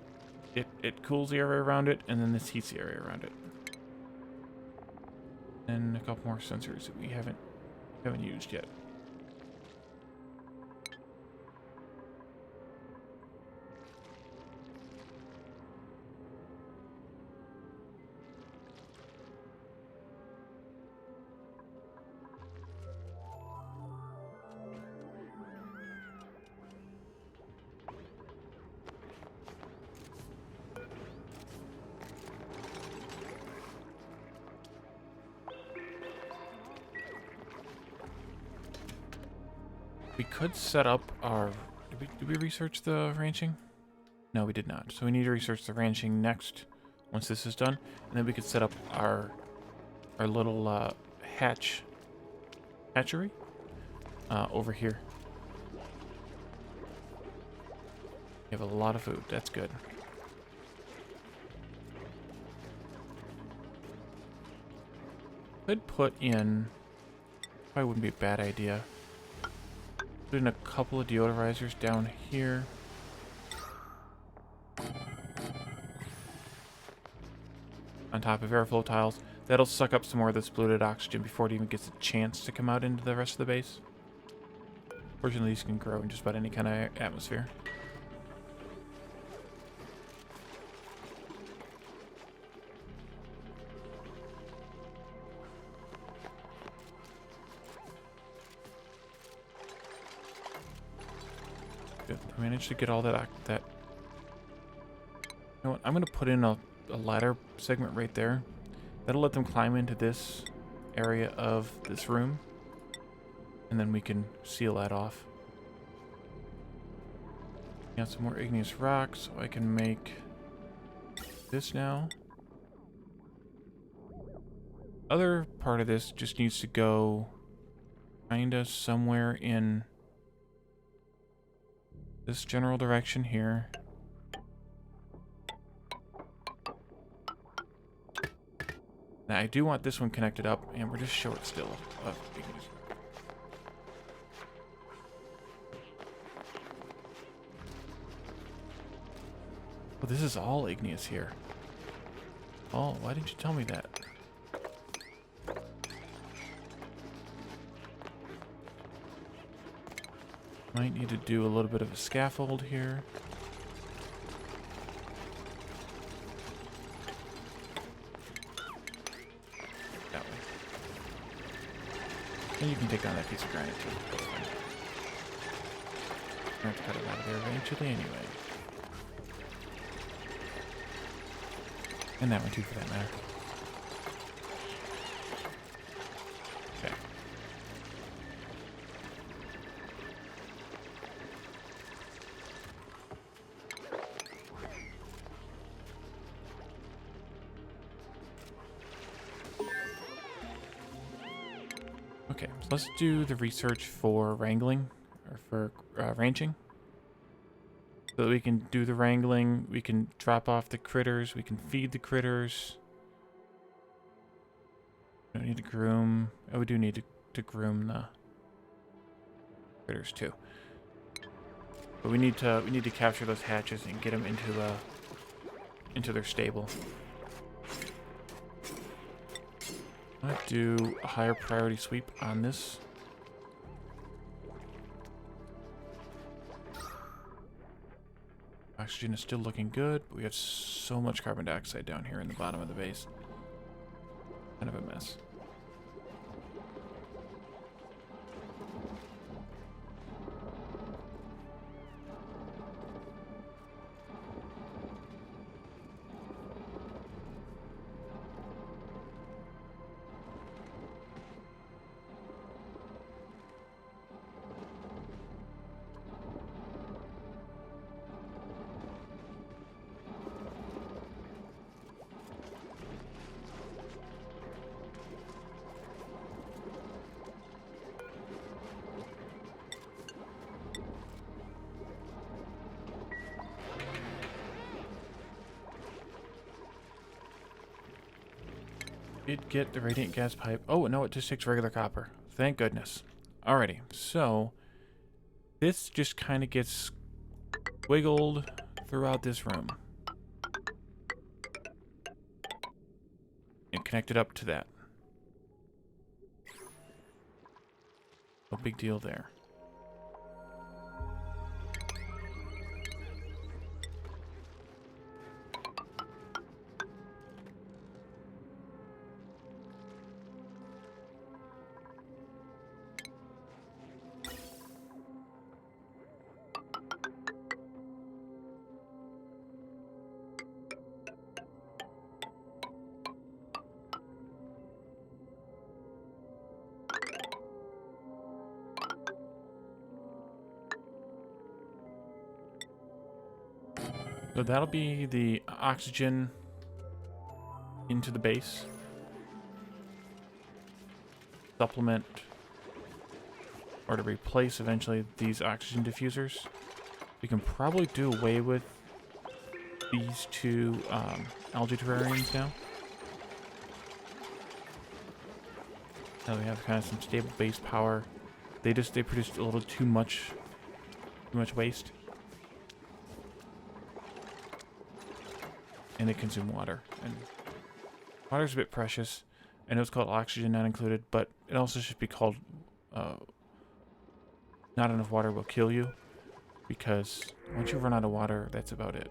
it cools the area around it, and then this heats the area around it. And a couple more sensors that we haven't used yet. We could set up our... Did we research the ranching? No, we did not. So we need to research the ranching next, once this is done. And then we could set up our little hatchery over here. We have a lot of food. That's good. Could put in... Probably wouldn't be a bad idea. Put in a couple of deodorizers down here. On top of airflow tiles. That'll suck up some more of this polluted oxygen before it even gets a chance to come out into the rest of the base. Fortunately, these can grow in just about any kind of atmosphere. Good. I managed to get all that. You know what? I'm going to put in a ladder segment right there. That'll let them climb into this area of this room. And then we can seal that off. Got some more igneous rock, so I can make this now. Other part of this just needs to go kinda somewhere in this general direction here. Now I do want this one connected up, and we're just short still of igneous rock. Oh, this is all igneous here. Oh, why didn't you tell me that? Might need to do a little bit of a scaffold here. That way. And you can take down that piece of granite too. That's fine. I have to cut it out of there eventually anyway. And that one too, for that matter. Okay. Okay, so let's do the research for wrangling, or for ranching. So that we can do the wrangling, we can drop off the critters, we can feed the critters. We don't need to groom. Oh, we do need to groom the critters too. But we need to capture those hatches and get them into their stable. I'm gonna do a higher priority sweep on this. Oxygen is still looking good, but we have so much carbon dioxide down here in the bottom of the base. Kind of a mess. Did get the radiant gas pipe. Oh, no, it just takes regular copper. Thank goodness. Alrighty, so this just kind of gets wiggled throughout this room. And connected up to that. No big deal there. So that'll be the oxygen into the base. Supplement or to replace eventually these oxygen diffusers. We can probably do away with these two algae terrariums now. Now we have kind of some stable base power. They produce a little too much waste. And they consume water. And water's a bit precious. I know it's called oxygen not included, but it also should be called not enough water will kill you, because once you run out of water, that's about it.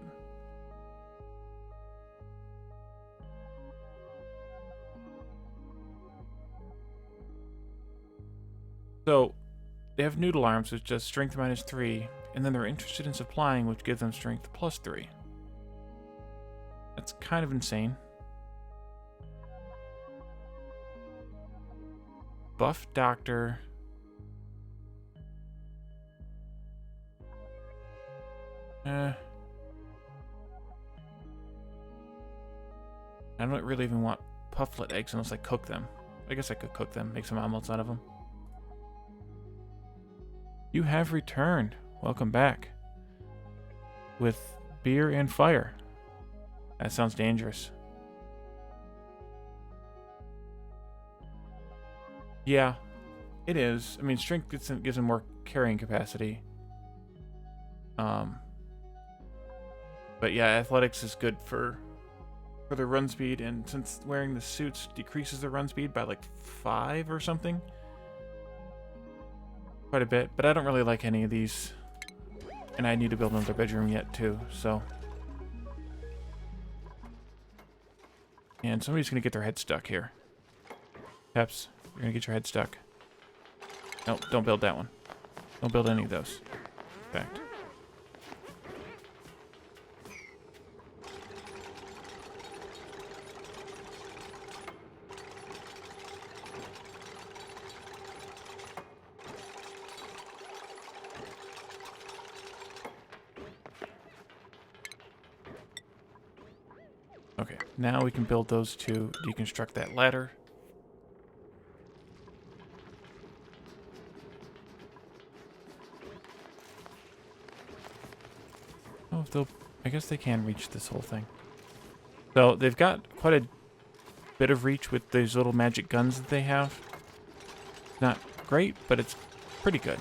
So they have noodle arms, which does strength -3, and then they're interested in supplying, which gives them strength +3. That's kind of insane. Buff doctor. I don't really even want pufflet eggs unless I cook them. I guess I could cook them, make some omelets out of them. You have returned. Welcome back. With beer and fire. That sounds dangerous. Yeah, it is. I mean, strength gives him more carrying capacity. But yeah, athletics is good for the run speed, and since wearing the suits decreases the run speed by like 5 or something. Quite a bit, but I don't really like any of these. And I need to build another bedroom yet too, so. And somebody's gonna get their head stuck here. Peps, you're gonna get your head stuck. No, don't build that one. Don't build any of those. In fact. Okay, now we can build those to deconstruct that ladder. Oh, I guess they can reach this whole thing. So they've got quite a bit of reach with these little magic guns that they have. Not great, but it's pretty good.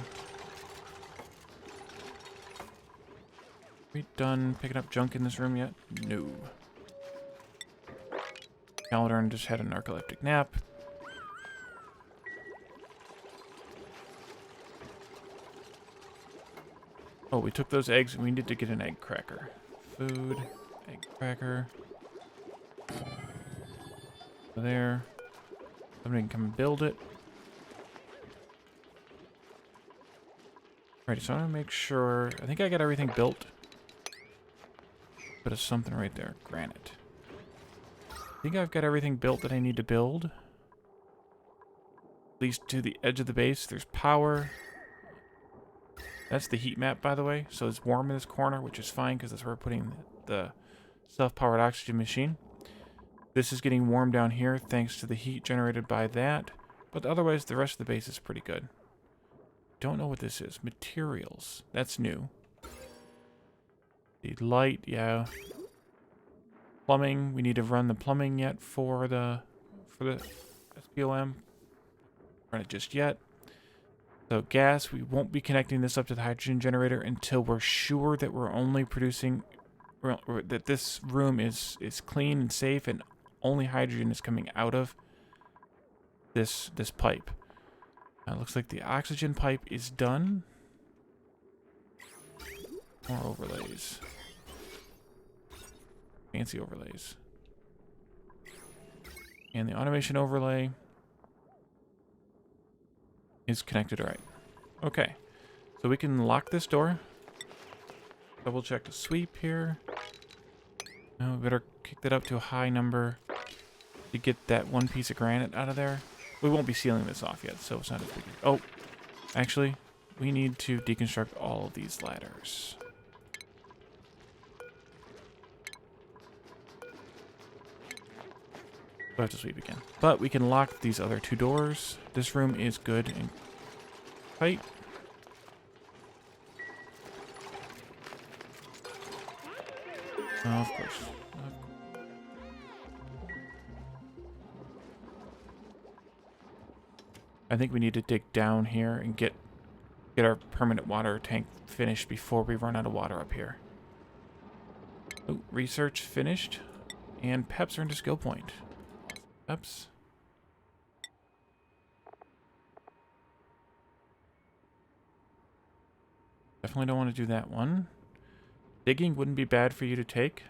We done picking up junk in this room yet? No. Calodern just had a narcoleptic nap. Oh, we took those eggs and we need to get an egg cracker. Food, egg cracker. There. Somebody can come and build it. Alright, so I want to make sure. I think I got everything built. Bit of something right there. Granite. I think I've got everything built that I need to build. At least to the edge of the base. There's power. That's the heat map, by the way. So it's warm in this corner, which is fine because that's where we're putting the self-powered oxygen machine. This is getting warm down here thanks to the heat generated by that. But otherwise, the rest of the base is pretty good. Don't know what this is. Materials. That's new. The light, yeah. Plumbing. We need to run the plumbing yet for the SPOM. Run it just yet. So gas, we won't be connecting this up to the hydrogen generator until we're sure that we're only producing, that this room is clean and safe and only hydrogen is coming out of this pipe. It looks like the oxygen pipe is done. More overlays. Fancy overlays. And the automation overlay is connected right. Okay. So we can lock this door. Double check the sweep here. Now we better kick that up to a high number to get that one piece of granite out of there. We won't be sealing this off yet, so it's not as big. Oh, actually, we need to deconstruct all of these ladders. We'll have to sweep again. But we can lock these other two doors. This room is good and tight. Oh, of course. I think we need to dig down here and get our permanent water tank finished before we run out of water up here. Oh, research finished. And Peps earned a skill point. Peps. Definitely don't want to do that one. Digging wouldn't be bad for you to take.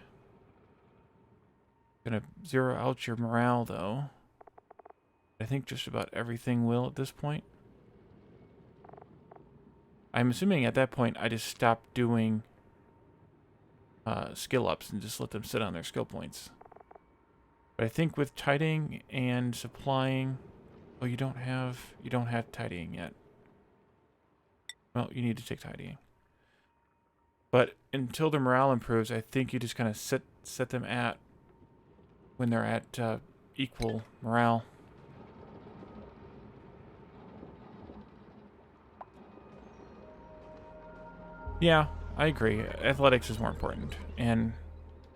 Gonna zero out your morale, though. I think just about everything will at this point. I'm assuming at that point I just stopped doing skill ups and just let them sit on their skill points. But I think with tidying and supplying... Oh, you don't have tidying yet. Well, you need to take tidying. But until their morale improves, I think you just kind of set them at when they're at equal morale. Yeah, I agree. Athletics is more important. And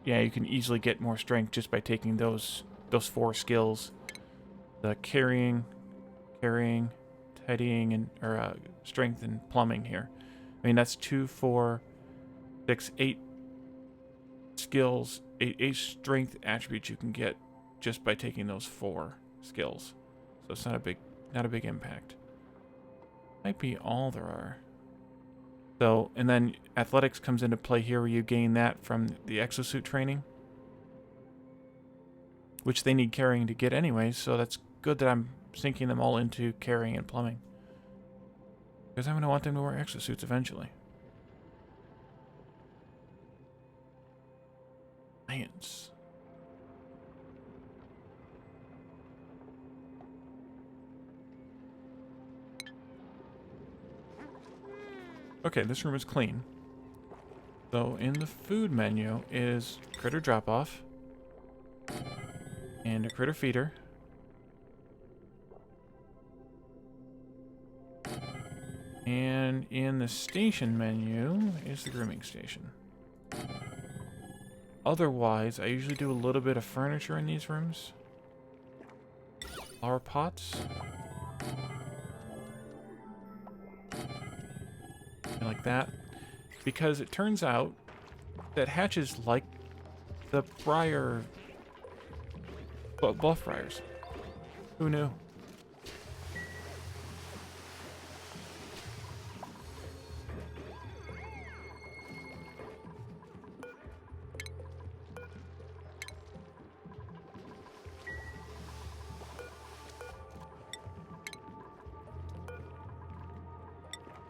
yeah, you can easily get more strength just by taking those 4 skills. The carrying, tidying, and strength and plumbing here. I mean, that's 2, 4, 6, 8 skills, 8 strength attributes you can get just by taking those 4 skills. So it's not a big impact. Might be all there are. So, and then athletics comes into play here where you gain that from the exosuit training, which they need carrying to get anyway, so that's good that I'm sinking them all into carrying and plumbing. Because I'm going to want them to wear exosuits eventually. Science. Okay, this room is clean. So in the food menu is critter drop-off and a critter feeder. And in the station menu is the grooming station. Otherwise, I usually do a little bit of furniture in these rooms. Flower pots. Like that, because it turns out that hatches like the briar buff briars. Who knew?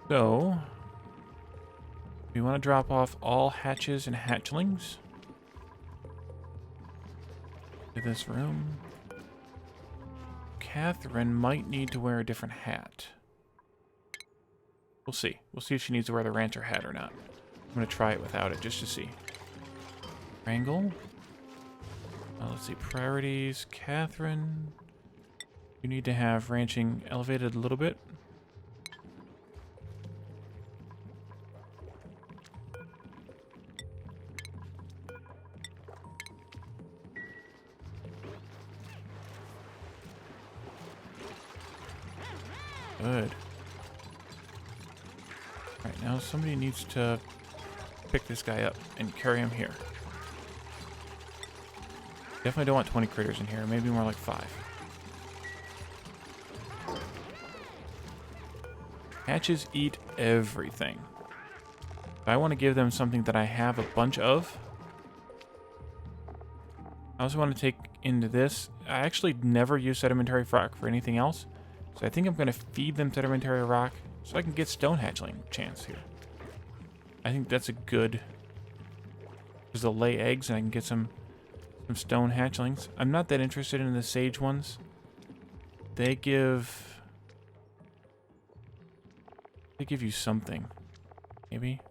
So we want to drop off all hatches and hatchlings to this room. Catherine might need to wear a different hat. We'll see. We'll see if she needs to wear the rancher hat or not. I'm going to try it without it just to see. Wrangle. Let's see. Priorities. Catherine. You need to have ranching elevated a little bit. Good. Alright, now somebody needs to pick this guy up and carry him here. Definitely don't want 20 critters in here. Maybe more like 5. Hatches eat everything. If I want to give them something that I have a bunch of, I also want to take into this. I actually never use sedimentary rock for anything else. So I think I'm going to feed them sedimentary rock so I can get stone hatchling chance here. I think that's a good... Because they'll lay eggs and I can get some stone hatchlings. I'm not that interested in the sage ones. They give you something. Maybe.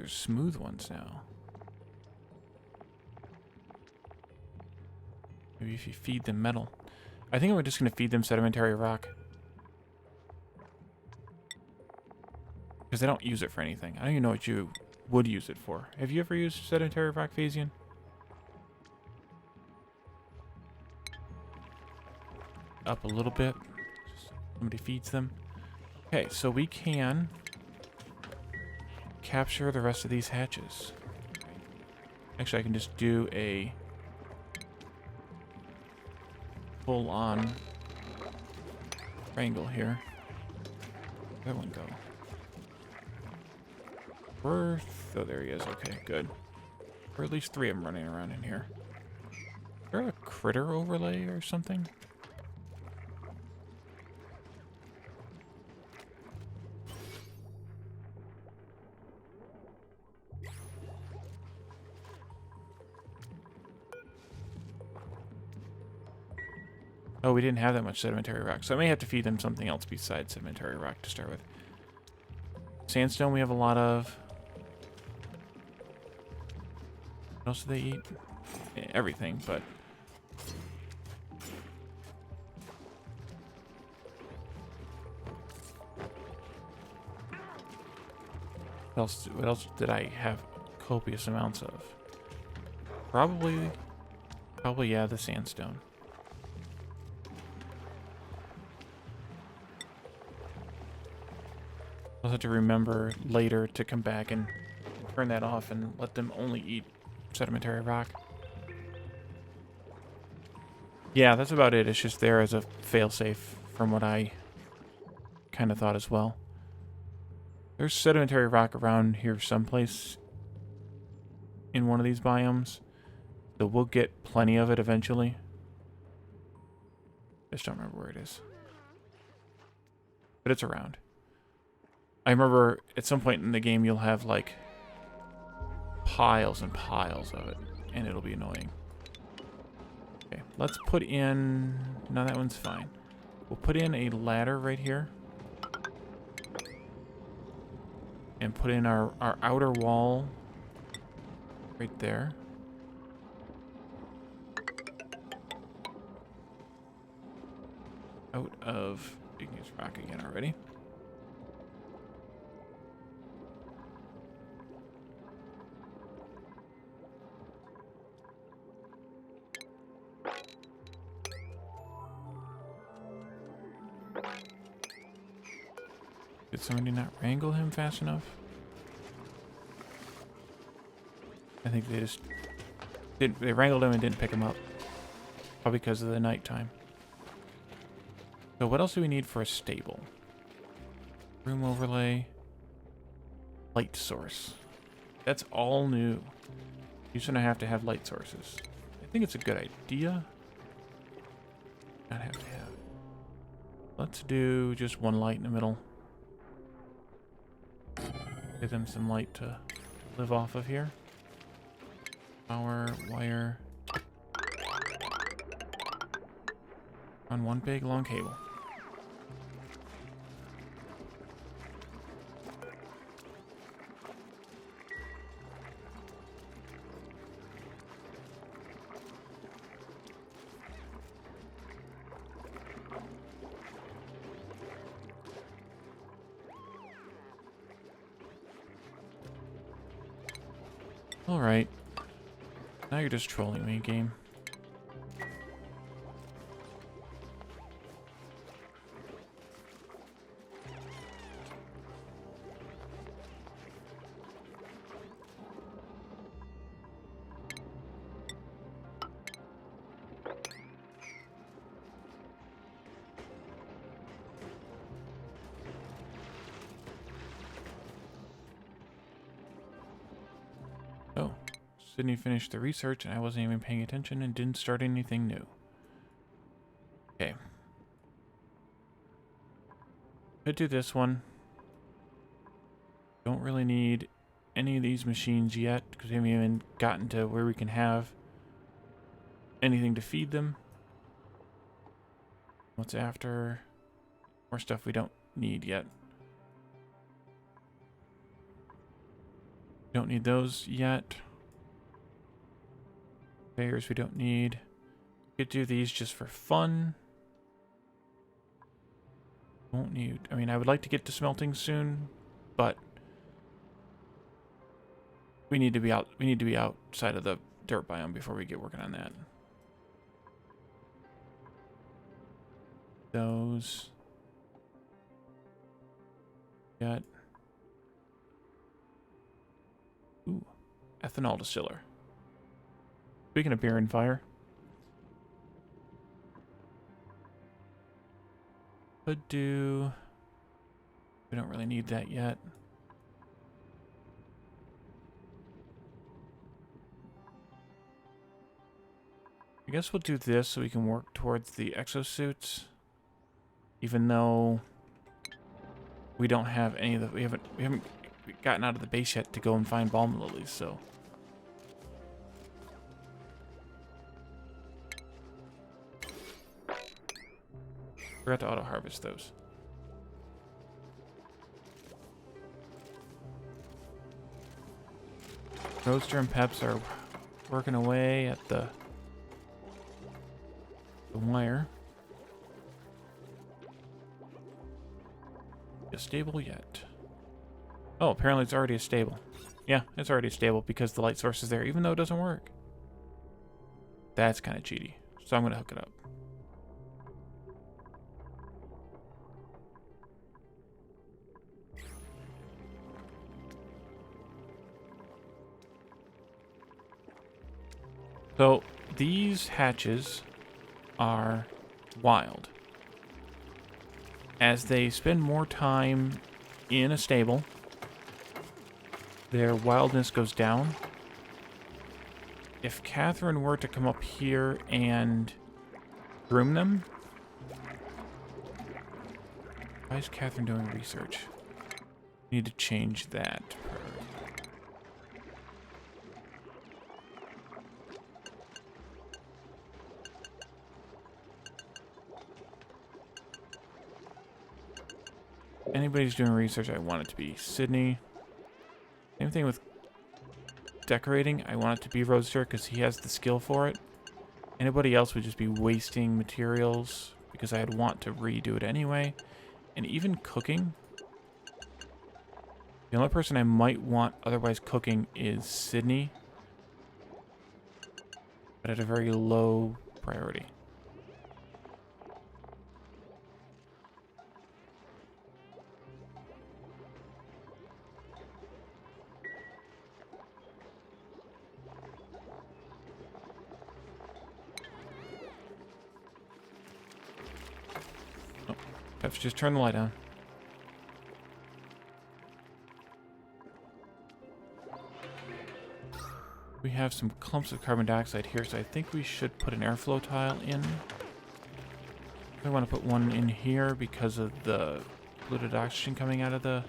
there's smooth ones now. Maybe if you feed them metal. I think we're just going to feed them sedimentary rock. Because they don't use it for anything. I don't even know what you would use it for. Have you ever used sedimentary rock, Phasian? Up a little bit. Somebody feeds them. Okay, so we can capture the rest of these hatches. Actually, I can just do a full-on triangle here. Where'd that one go? Oh, there he is. Okay, good. Or at least 3 of them running around in here. Is there a critter overlay or something? Oh, we didn't have that much sedimentary rock, so I may have to feed them something else besides sedimentary rock to start with. Sandstone we have a lot of. What else do they eat? Yeah, everything, but... What else did I have copious amounts of? Probably, yeah, the sandstone. I'll have to remember later to come back and turn that off and let them only eat sedimentary rock. Yeah, that's about it. It's just there as a failsafe from what I kind of thought as well. There's sedimentary rock around here someplace in one of these biomes, so we'll get plenty of it eventually. Just don't remember where it is. But it's around. I remember at some point in the game you'll have like piles and piles of it, and it'll be annoying. Okay, let's put in... No, that one's fine. We'll put in a ladder right here. And put in our outer wall right there. Out of igneous rock again already. Did somebody not wrangle him fast enough? I think they just didn't. They wrangled him and didn't pick him up. Probably because of the nighttime. So what else do we need for a stable? Room overlay. Light source. That's all new. You shouldn't have to have light sources. I think it's a good idea. Not have to have. Let's do just one light in the middle. Give them some light to live off of here. Power, wire. On one big long cable. Alright. Now you're just trolling me, game. Oh. Sydney finished the research and I wasn't even paying attention and didn't start anything new. Okay. Could do this one. Don't really need any of these machines yet because we haven't even gotten to where we can have anything to feed them. What's after? More stuff we don't need yet. Don't need those yet. Bears we don't need. Could do these just for fun. Won't need. I mean, I would like to get to smelting soon, but we need to be out. We need to be outside of the dirt biome before we get working on that. Those. Got. Ooh, ethanol distiller. Speaking of beer and fire. Could do. We don't really need that yet. I guess we'll do this so we can work towards the exosuits. Even though we don't have any of the we haven't gotten out of the base yet to go and find balm lilies, so forgot to auto harvest those. Roadster and Peps are working away at the wire. A stable yet? Oh, apparently it's already a stable. Yeah, it's already a stable because the light source is there, even though it doesn't work. That's kind of cheaty. So I'm going to hook it up. So these hatches are wild. As they spend more time in a stable, their wildness goes down. If Catherine were to come up here and groom them... Why is Catherine doing research? Need to change that. Anybody's doing research, I want it to be Sydney. Same thing with decorating. I want it to be Roadster because he has the skill for it. Anybody else would just be wasting materials because I'd want to redo it anyway. And even cooking. The only person I might want otherwise cooking is Sydney. But at a very low priority. Peps, just turn the light on. We have some clumps of carbon dioxide here, so I think we should put an airflow tile in. I want to put one in here because of the polluted oxygen coming out of the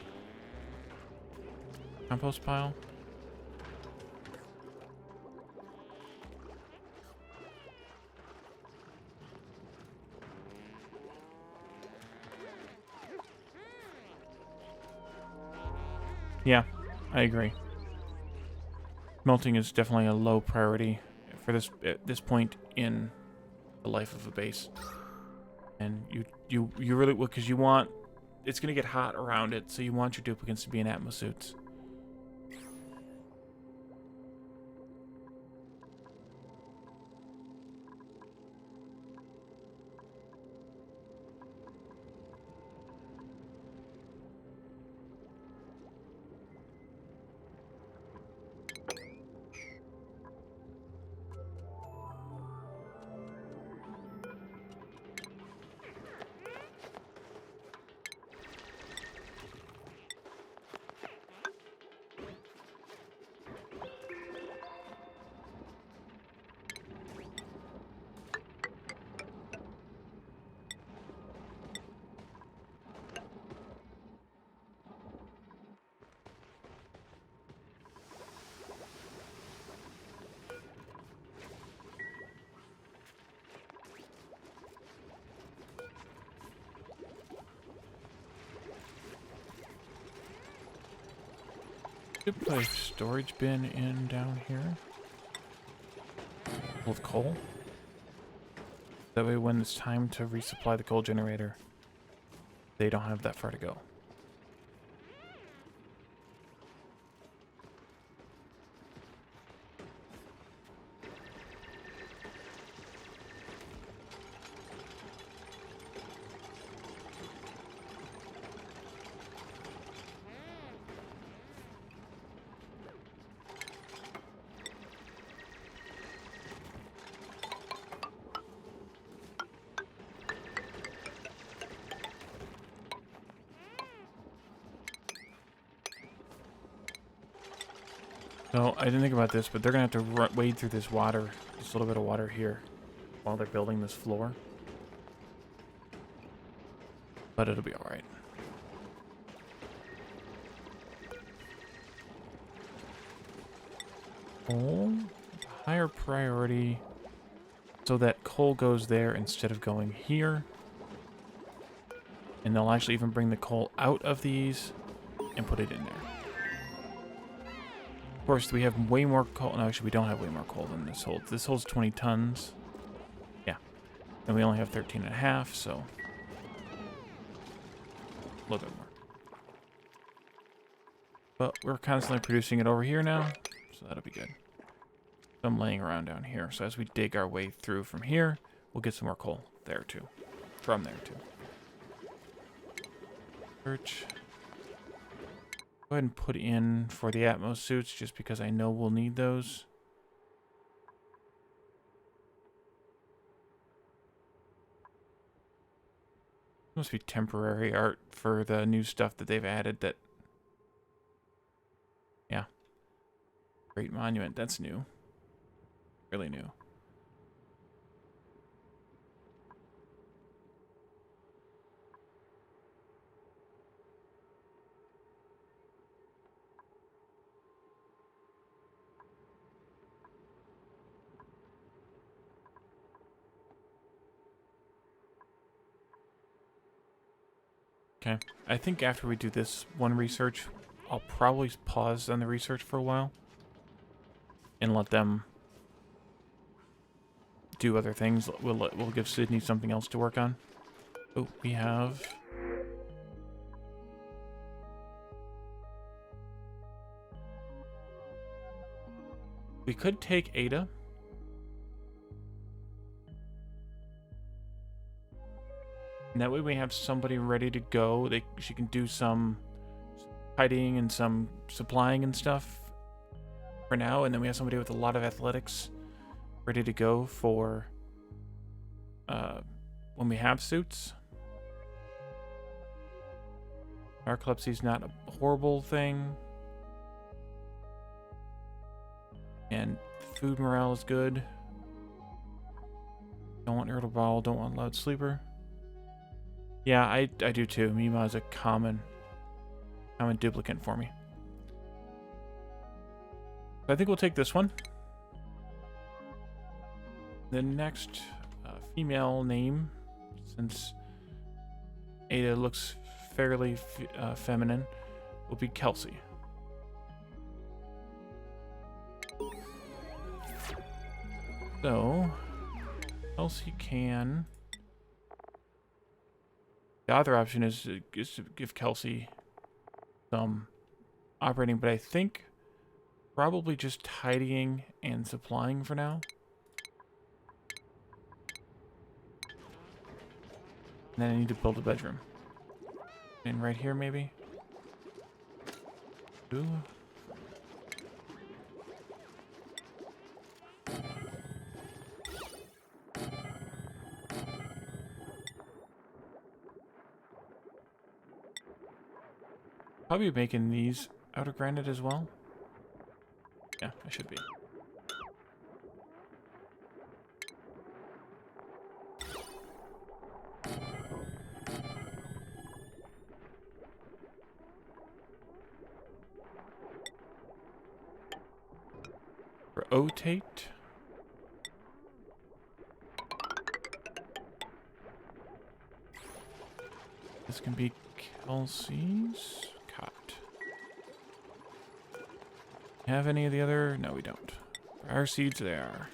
compost pile. Yeah, I agree. Melting is definitely a low priority for this at this point in the life of a base. And you really, because you want, it's going to get hot around it, so you want your duplicants to be in atmosuits. Could put a storage bin in down here. Full of coal. That way when it's time to resupply the coal generator, they don't have that far to go. So, I didn't think about this, but they're going to have to wade through this water, this little bit of water here, while they're building this floor. But it'll be alright. Coal, higher priority, so that coal goes there instead of going here. And they'll actually even bring the coal out of these and put it in there. Of course, we have way more coal. No, actually, we don't have way more coal than this holds. This holds 20 tons. Yeah. And we only have 13.5, so a little bit more. But we're constantly producing it over here now, so that'll be good. So I'm laying around down here. So as we dig our way through from here, we'll get some more coal there too. From there too. Search. Go ahead and put in for the Atmos suits just because I know we'll need those. Must be temporary art for the new stuff that they've added that... Yeah. Great Monument, that's new. Really new. Okay, I think after we do this one research, I'll probably pause on the research for a while and let them do other things. We'll give Sydney something else to work on. Oh, we have... We could take Ada. And that way we have somebody ready to go. She can do some hiding and some supplying and stuff for now. And then we have somebody with a lot of athletics ready to go for when we have suits. Narcolepsy's not a horrible thing. And food morale is good. Don't want irritable bowel, don't want loud sleeper. Yeah, I do too. Mima is a common duplicate for me. I think we'll take this one. The next female name, since Ada looks fairly feminine, will be Kelsey. So, Kelsey can... The other option is to give Kelsey some operating, but I think probably just tidying and supplying for now. And then I need to build a bedroom. And right here, maybe? Ooh. Probably making these outer granite as well. Yeah, I should be. Rotate. This can be Kelsey's cot. Have any of the other? No, we don't. Our seeds there.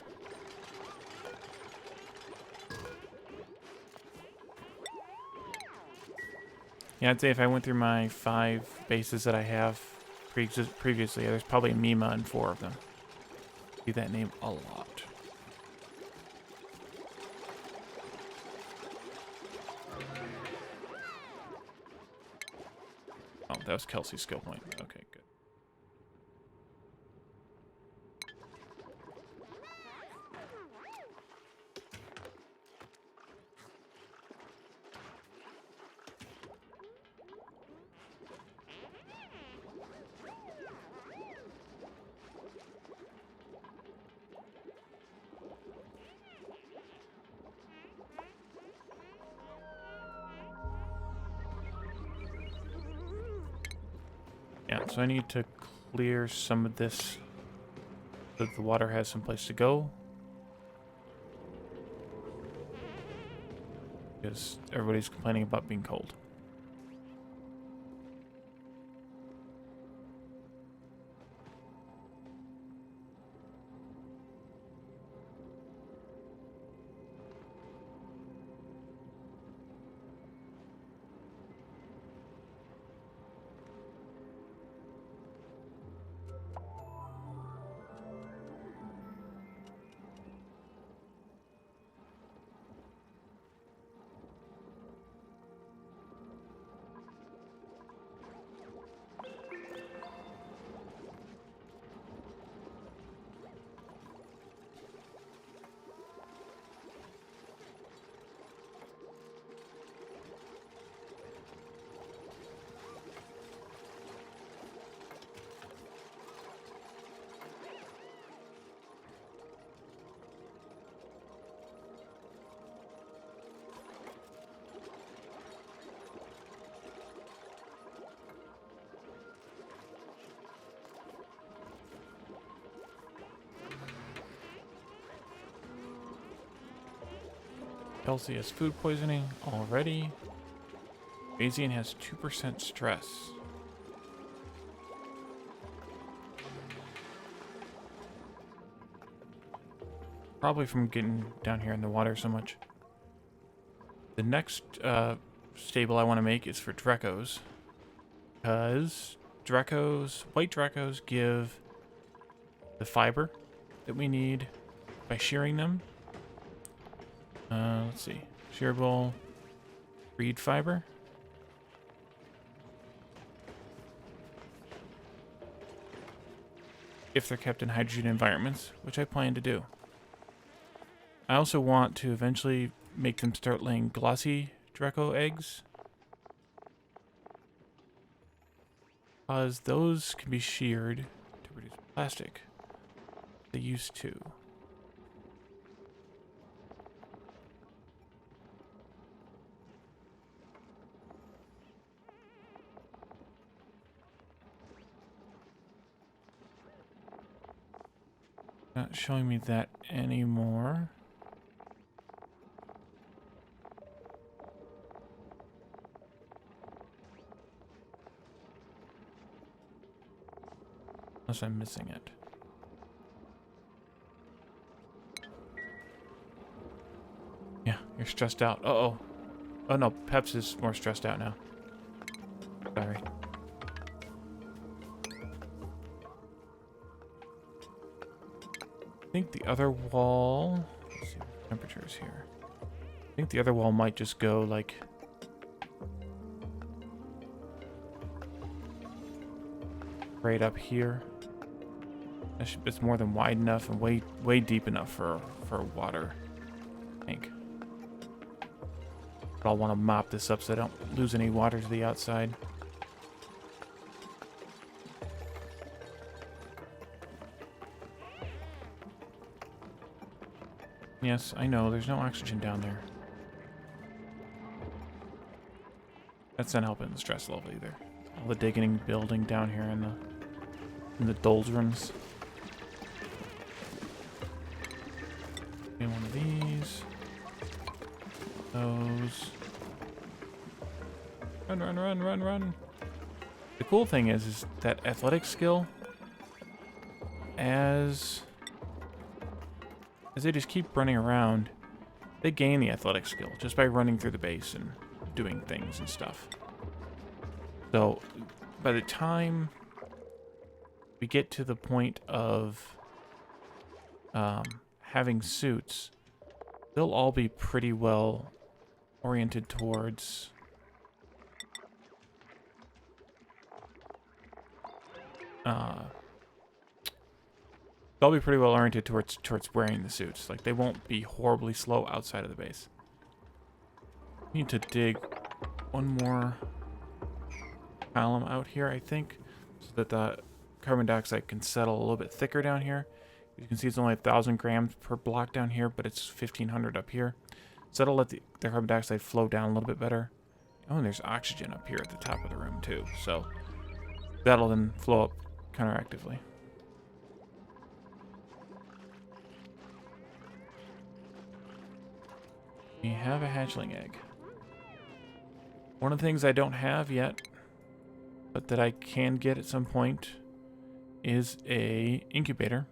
Yeah, I'd say if I went through my 5 bases that I have previously, there's probably Mima in 4 of them. See that name a lot. Oh, that was Kelsey's skill point. Okay, good. Yeah, so I need to clear some of this so that the water has some place to go. Because everybody's complaining about being cold. Kelsey has food poisoning already. Bayesian has 2% stress. Probably from getting down here in the water so much. The next stable I want to make is for Drekos. Because white Drekos give the fiber that we need by shearing them. Let's see. Shearable reed fiber. If they're kept in hydrogen environments, which I plan to do. I also want to eventually make them start laying glossy Dreko eggs. Because those can be sheared to produce plastic. They used to. Not showing me that anymore. Unless I'm missing it. Yeah, you're stressed out. Uh-oh. Oh no, Peps is more stressed out now. Sorry. I think the other wall... Let's see what the temperature is here. I think the other wall might just go, like... right up here. It's more than wide enough and way deep enough for water, I think. But I'll want to mop this up so I don't lose any water to the outside. Yes, I know, there's no oxygen down there. That's not helping the stress level either. All the digging, building down here in the doldrums. Okay, one of these. Those. Run, run, run, run, run. The cool thing is that athletic skill as they just keep running around, they gain the athletic skill just by running through the base and doing things and stuff. So by the time we get to the point of having suits, they'll all be pretty well oriented towards towards wearing the suits. Like, they won't be horribly slow outside of the base. We need to dig one more column out here, I think, so that the carbon dioxide can settle a little bit thicker down here. You can see it's only 1,000 grams per block down here, but it's 1,500 up here. So that'll let the carbon dioxide flow down a little bit better. Oh, and there's oxygen up here at the top of the room too, so that'll then flow up counteractively. We have a hatchling egg. One of the things I don't have yet, but that I can get at some point, is a incubator.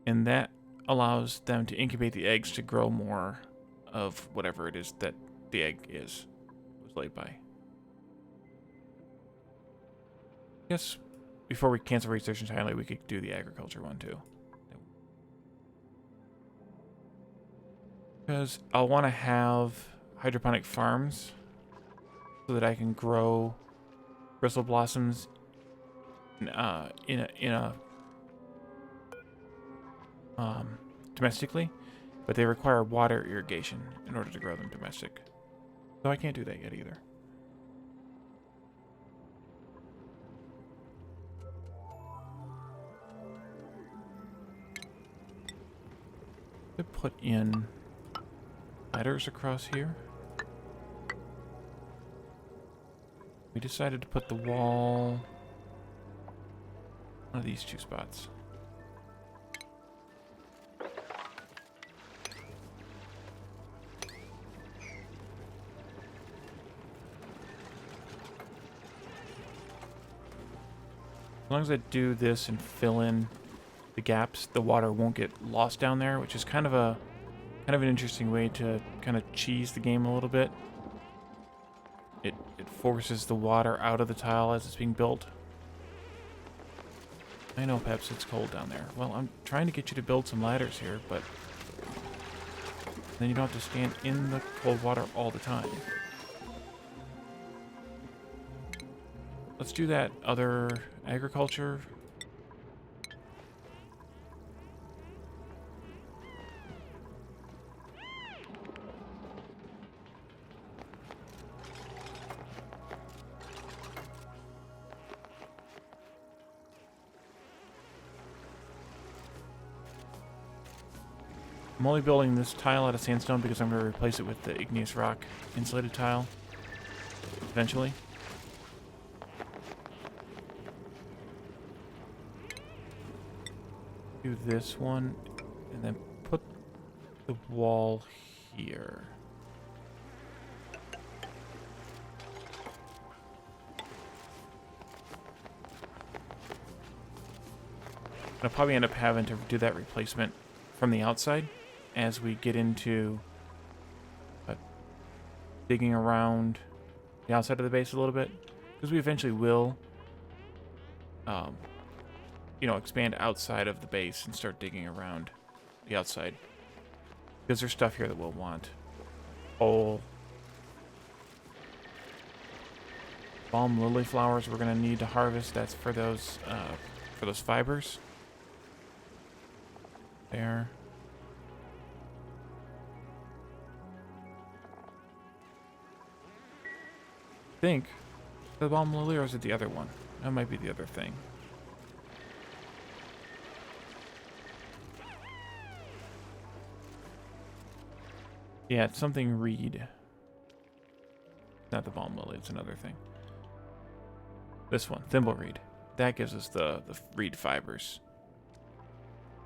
And that allows them to incubate the eggs to grow more of whatever it is that the egg was laid by. I guess before we cancel research entirely, we could do the agriculture one too. Because I'll want to have hydroponic farms so that I can grow bristle blossoms domestically, but they require water irrigation in order to grow them domestic. So I can't do that yet either. To put in ladders across here. We decided to put the wall one of these two spots. As long as I do this and fill in the gaps, the water won't get lost down there, which is kind of an interesting way to kind of cheese the game a little bit. It forces the water out of the tile as it's being built. I know, Peps, it's cold down there. Well, I'm trying to get you to build some ladders here, but then you don't have to stand in the cold water all the time. Let's do that other agriculture. I'm only building this tile out of sandstone because I'm going to replace it with the igneous rock insulated tile eventually. Do this one and then put the wall here. I'll probably end up having to do that replacement from the outside as we get into digging around the outside of the base a little bit, because we eventually will expand outside of the base and start digging around the outside, because there's stuff here that we'll want. Balm lily flowers we're going to need to harvest. That's for those fibers there. I think the balm lily, or is it the other one? That might be the other thing. Yeah, it's something reed. Not the balm lily, it's another thing. This one, thimble reed. That gives us the reed fibers.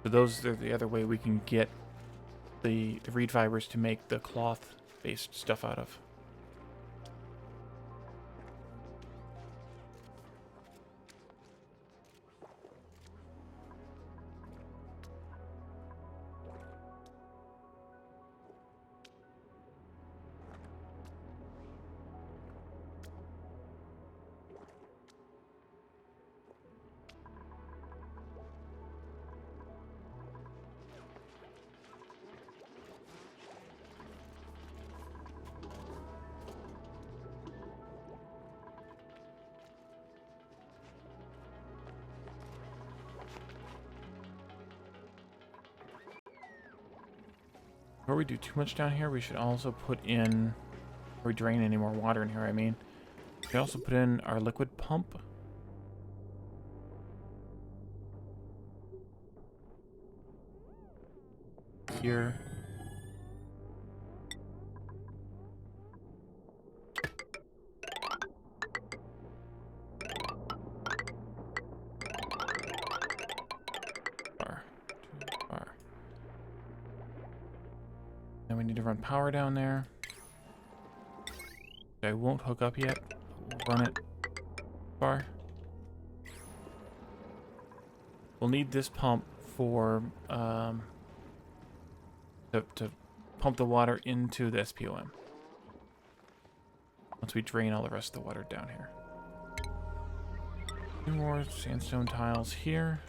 So those are the other way we can get the reed fibers to make the cloth-based stuff out of. Before we do too much down here, we should also put in, before we drain any more water in here, I mean, we should also put in our liquid pump. Here. Then we need to run power down there. I won't hook up yet. We'll run it far. We'll need this pump for to pump the water into the SPOM. Once we drain all the rest of the water down here. 2 more sandstone tiles here.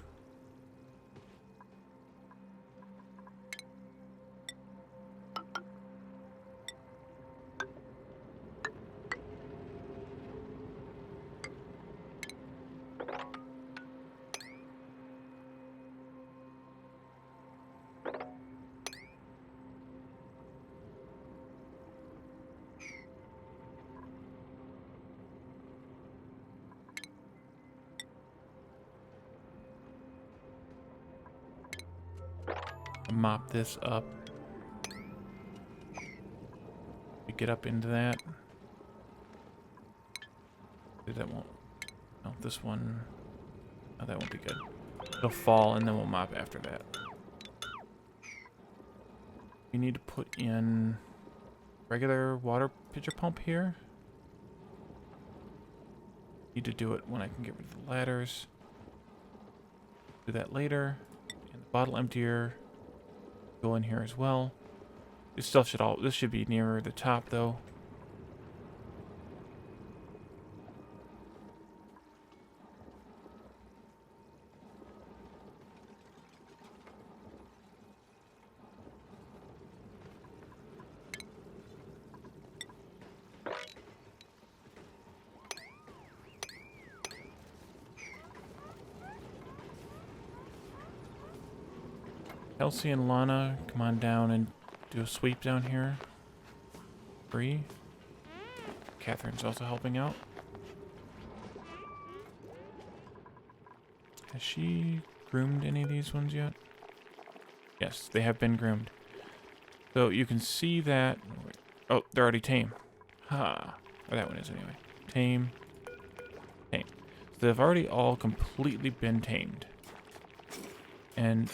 Mop this up. We get up into that. That won't. No, this one. Oh, that won't be good. It'll fall, and then we'll mop after that. We need to put in regular water pitcher pump here. Need to do it when I can get rid of the ladders. Do that later. And the bottle emptier. Go in here as well. This stuff should all. This should be nearer the top though. Elsie and Lana, come on down and do a sweep down here. Bree. Catherine's also helping out. Has she groomed any of these ones yet? Yes, they have been groomed. So you can see that... Oh, they're already tame. Ha. Or that one is anyway. Tame. Tame. So they've already all completely been tamed. And...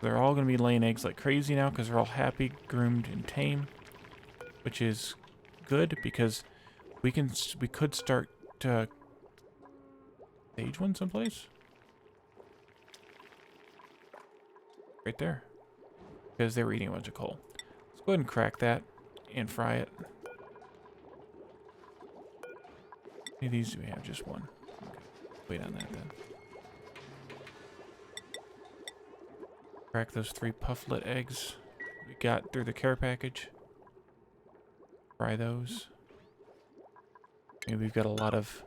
they're all going to be laying eggs like crazy now because they're all happy, groomed, and tame, which is good because we could start to stage one someplace right there because they were eating a bunch of coal. Let's go ahead and crack that and fry it. How many of these do we have? Just one. Okay. Wait on that then. Crack those 3 pufflet eggs we got through the care package. Fry those. Maybe we've got a lot of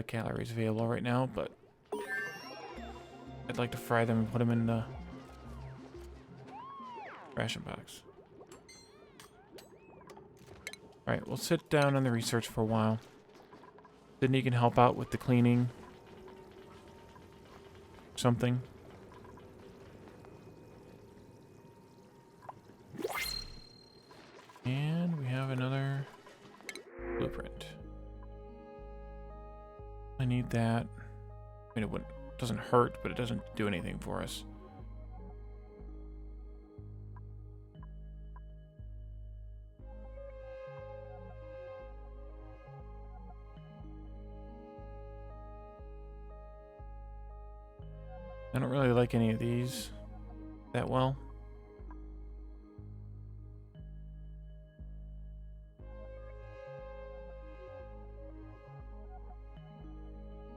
calories available right now, but I'd like to fry them and put them in the ration box. Alright, we'll sit down on the research for a while. Sydney can help out with the cleaning. Something. And we have another blueprint. I need that. I mean, it doesn't hurt, but it doesn't do anything for us. I don't really like any of these that well.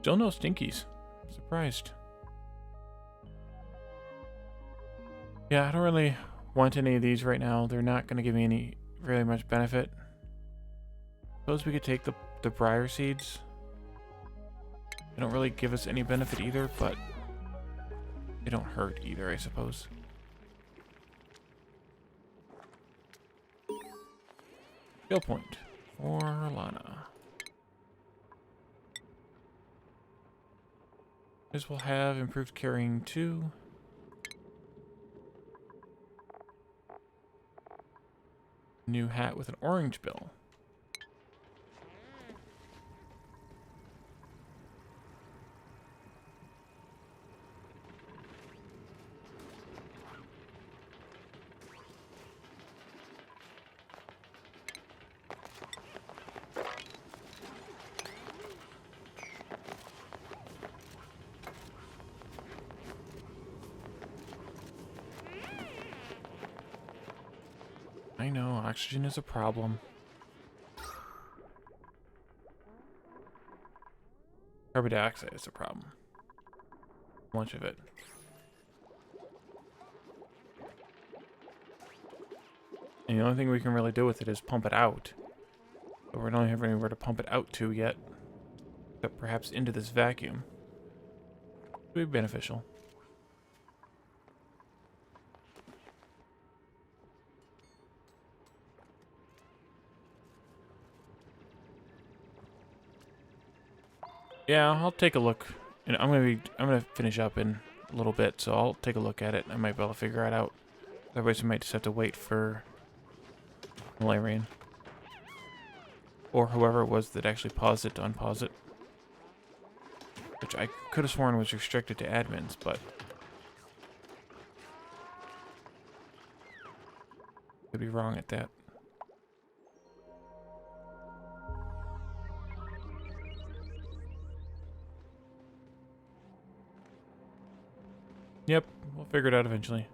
Still no stinkies. Surprised. Yeah, I don't really want any of these right now. They're not going to give me any really much benefit. Suppose we could take the briar seeds. They don't really give us any benefit either, but they don't hurt either, I suppose. Skill point for Lana. This will have improved carrying 2. New hat with an orange bill. I know, oxygen is a problem. Carbon dioxide is a problem. Much of it. And the only thing we can really do with it is pump it out. But we don't have anywhere to pump it out to yet. Except perhaps into this vacuum. Would be beneficial. Yeah, I'll take a look. And I'm gonna finish up in a little bit, so I'll take a look at it. I might be able to figure it out. Otherwise, we might just have to wait for Malarian. Or whoever it was that actually paused it to unpause it. Which I could have sworn was restricted to admins, but could be wrong at that. Yep, we'll figure it out eventually.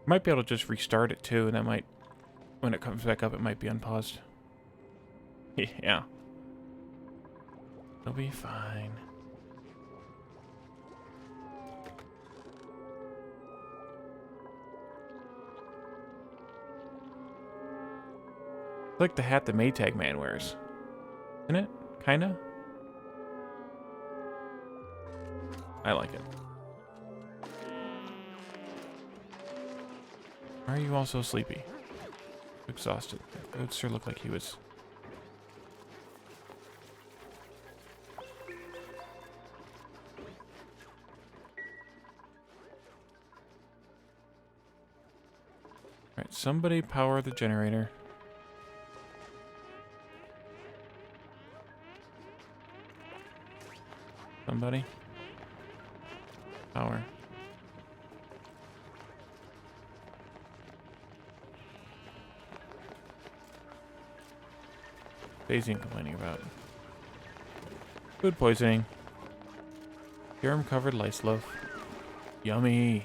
Might be able to just restart it too, and that might, when it comes back up, it might be unpaused. Yeah. It'll be fine. It's like the hat the Maytag man wears. Isn't it? Kinda? I like it. Why are you all so sleepy? Exhausted. It would sure look like he was. Alright, somebody power the generator. Somebody. Power. Daisy complaining about food poisoning. Serum covered lice loaf. Yummy.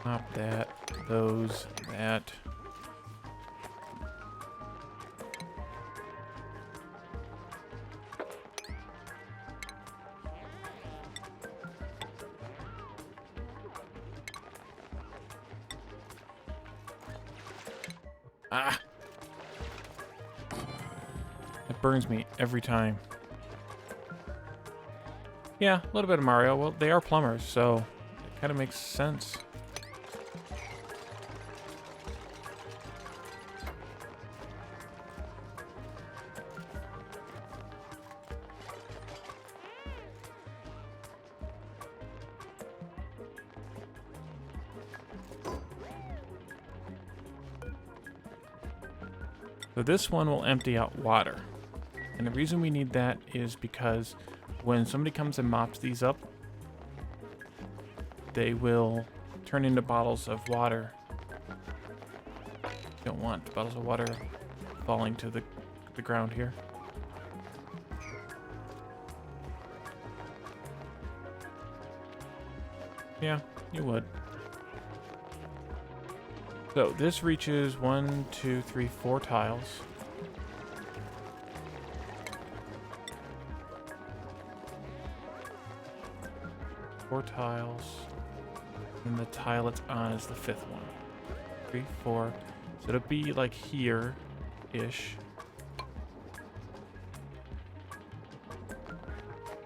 Not that. Those. That. Ah! It burns me every time. Yeah, a little bit of Mario. Well, they are plumbers, so it kind of makes sense. So this one will empty out water. And the reason we need that is because when somebody comes and mops these up, they will turn into bottles of water. You don't want bottles of water falling to the ground here. Yeah, you would. So this reaches 1, 2, 3, 4 tiles. Four tiles. And the tile it's on is the 5th one. 3, 4. So it'll be like here-ish.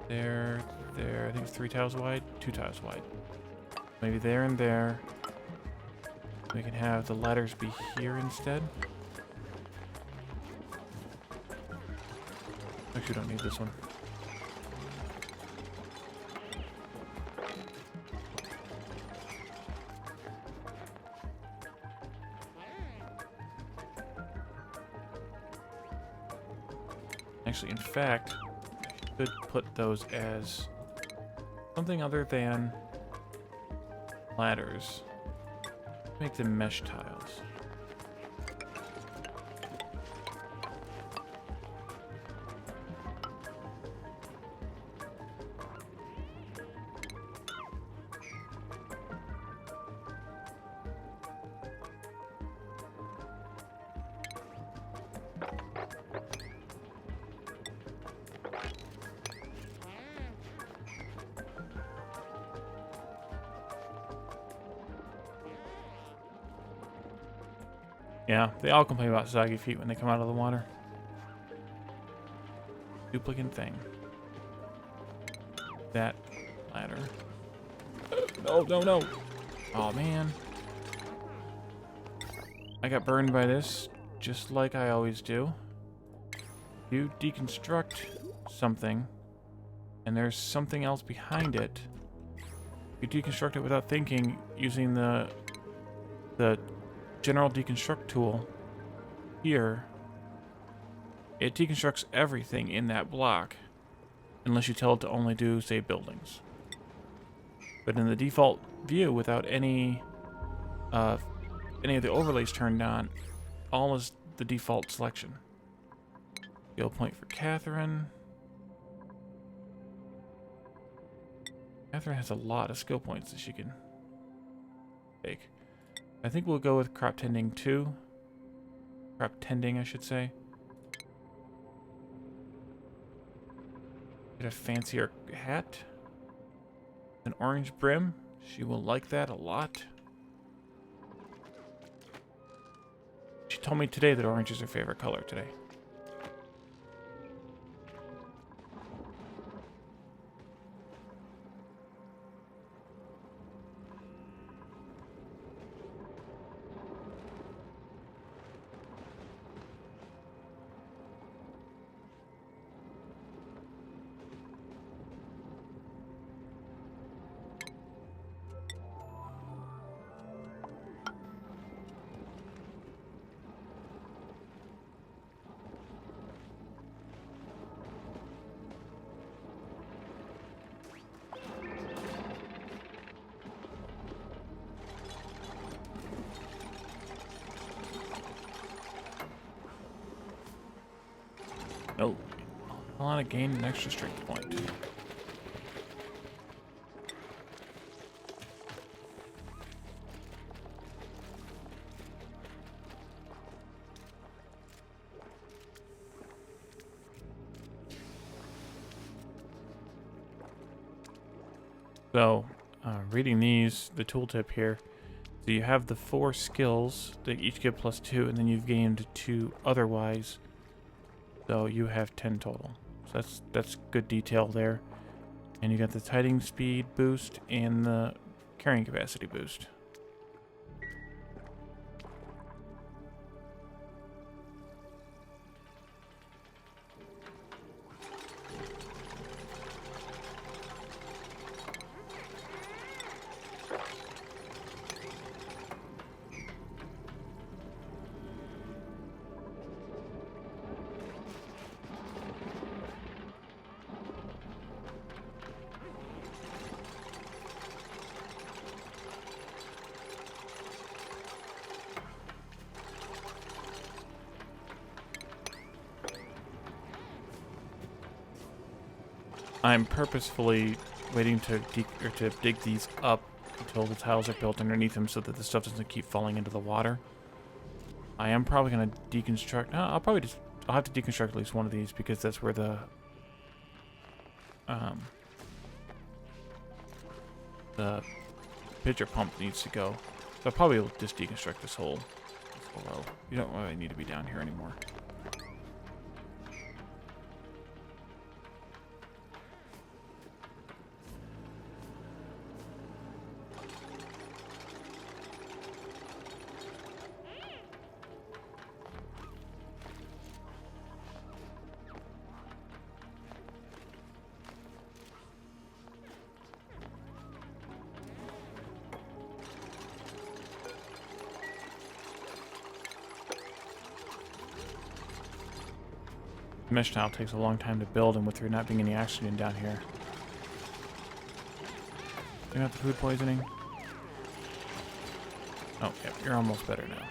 There. I think it's 3 tiles wide, 2 tiles wide. Maybe there and there. We can have the ladders be here instead. Actually, don't need this one. Actually, in fact, I should put those as something other than ladders. Make them mesh tiles. Yeah, they all complain about soggy feet when they come out of the water. Duplicate thing. That ladder. No, no, no. Oh, man. I got burned by this, just like I always do. You deconstruct something, and there's something else behind it. You deconstruct it without thinking, using the general deconstruct tool here. It deconstructs everything in that block unless you tell it to only do, say, buildings. But in the default view, without any of the overlays turned on, all is the default selection. Skill point for Catherine. Catherine has a lot of skill points that she can take. I think we'll go with crop tending 2. Crop tending, I should say. Get a fancier hat. An orange brim. She will like that a lot. She told me today that orange is her favorite color today. Oh, I want to gain an extra strength point. So, reading these, the tooltip here, so you have the 4 skills that each give +2, and then you've gained 2 otherwise. So you have 10 total. So that's good detail there. And you got the tiding speed boost and the carrying capacity boost. I'm purposefully waiting to dig these up until the tiles are built underneath them so that the stuff doesn't keep falling into the water. I am probably going to deconstruct... I'll have to deconstruct at least one of these because that's where the pitcher pump needs to go. So I'll probably just deconstruct this whole row. You don't really need to be down here anymore. Mesh tile takes a long time to build, and with there not being any oxygen down here. You got the food poisoning? Oh, yep, you're almost better now.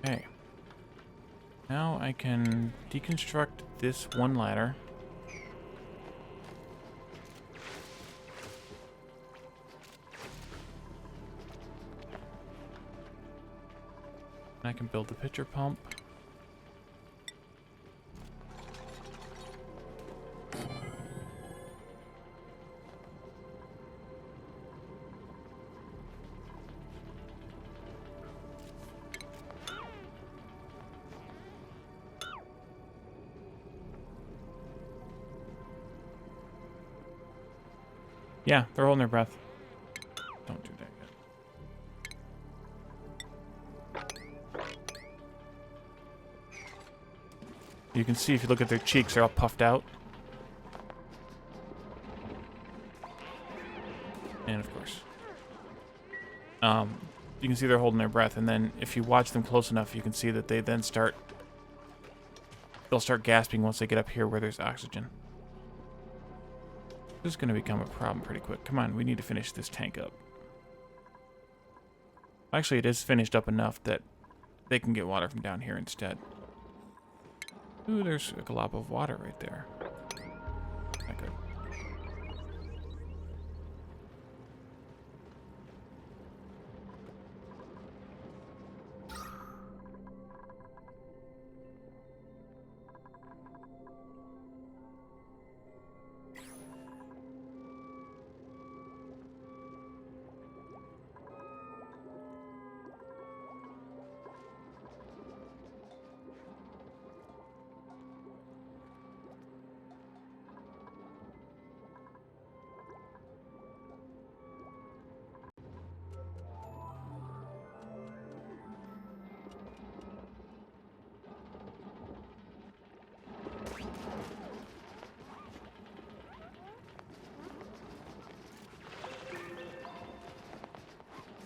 Okay. Now I can deconstruct this one ladder. And I can build the pitcher pump. Yeah, they're holding their breath. Don't do that yet. You can see if you look at their cheeks, they're all puffed out. And of course. You can see they're holding their breath, and then if you watch them close enough, you can see that they then they'll start gasping once they get up here where there's oxygen. This is going to become a problem pretty quick. Come on, we need to finish this tank up. Actually, it is finished up enough that they can get water from down here instead. Ooh, there's a glob of water right there. Not good.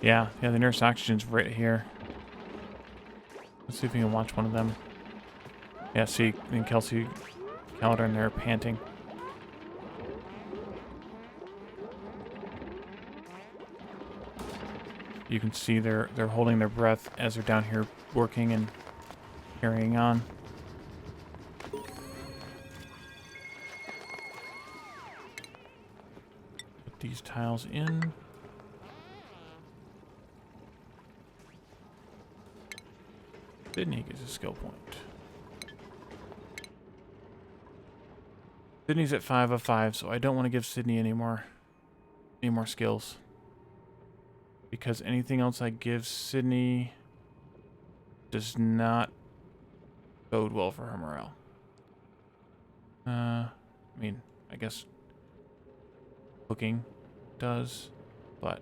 Yeah, the nurse oxygen's right here. Let's see if we can watch one of them. Yeah, see, and Kelsey, Calendar, and they're panting. You can see they're holding their breath as they're down here working and carrying on. Put these tiles in. Sydney gets a skill point. Sydney's at 5 of 5, so I don't want to give Sydney any more skills. Because anything else I give Sydney does not bode well for her morale. I mean, I guess cooking does, but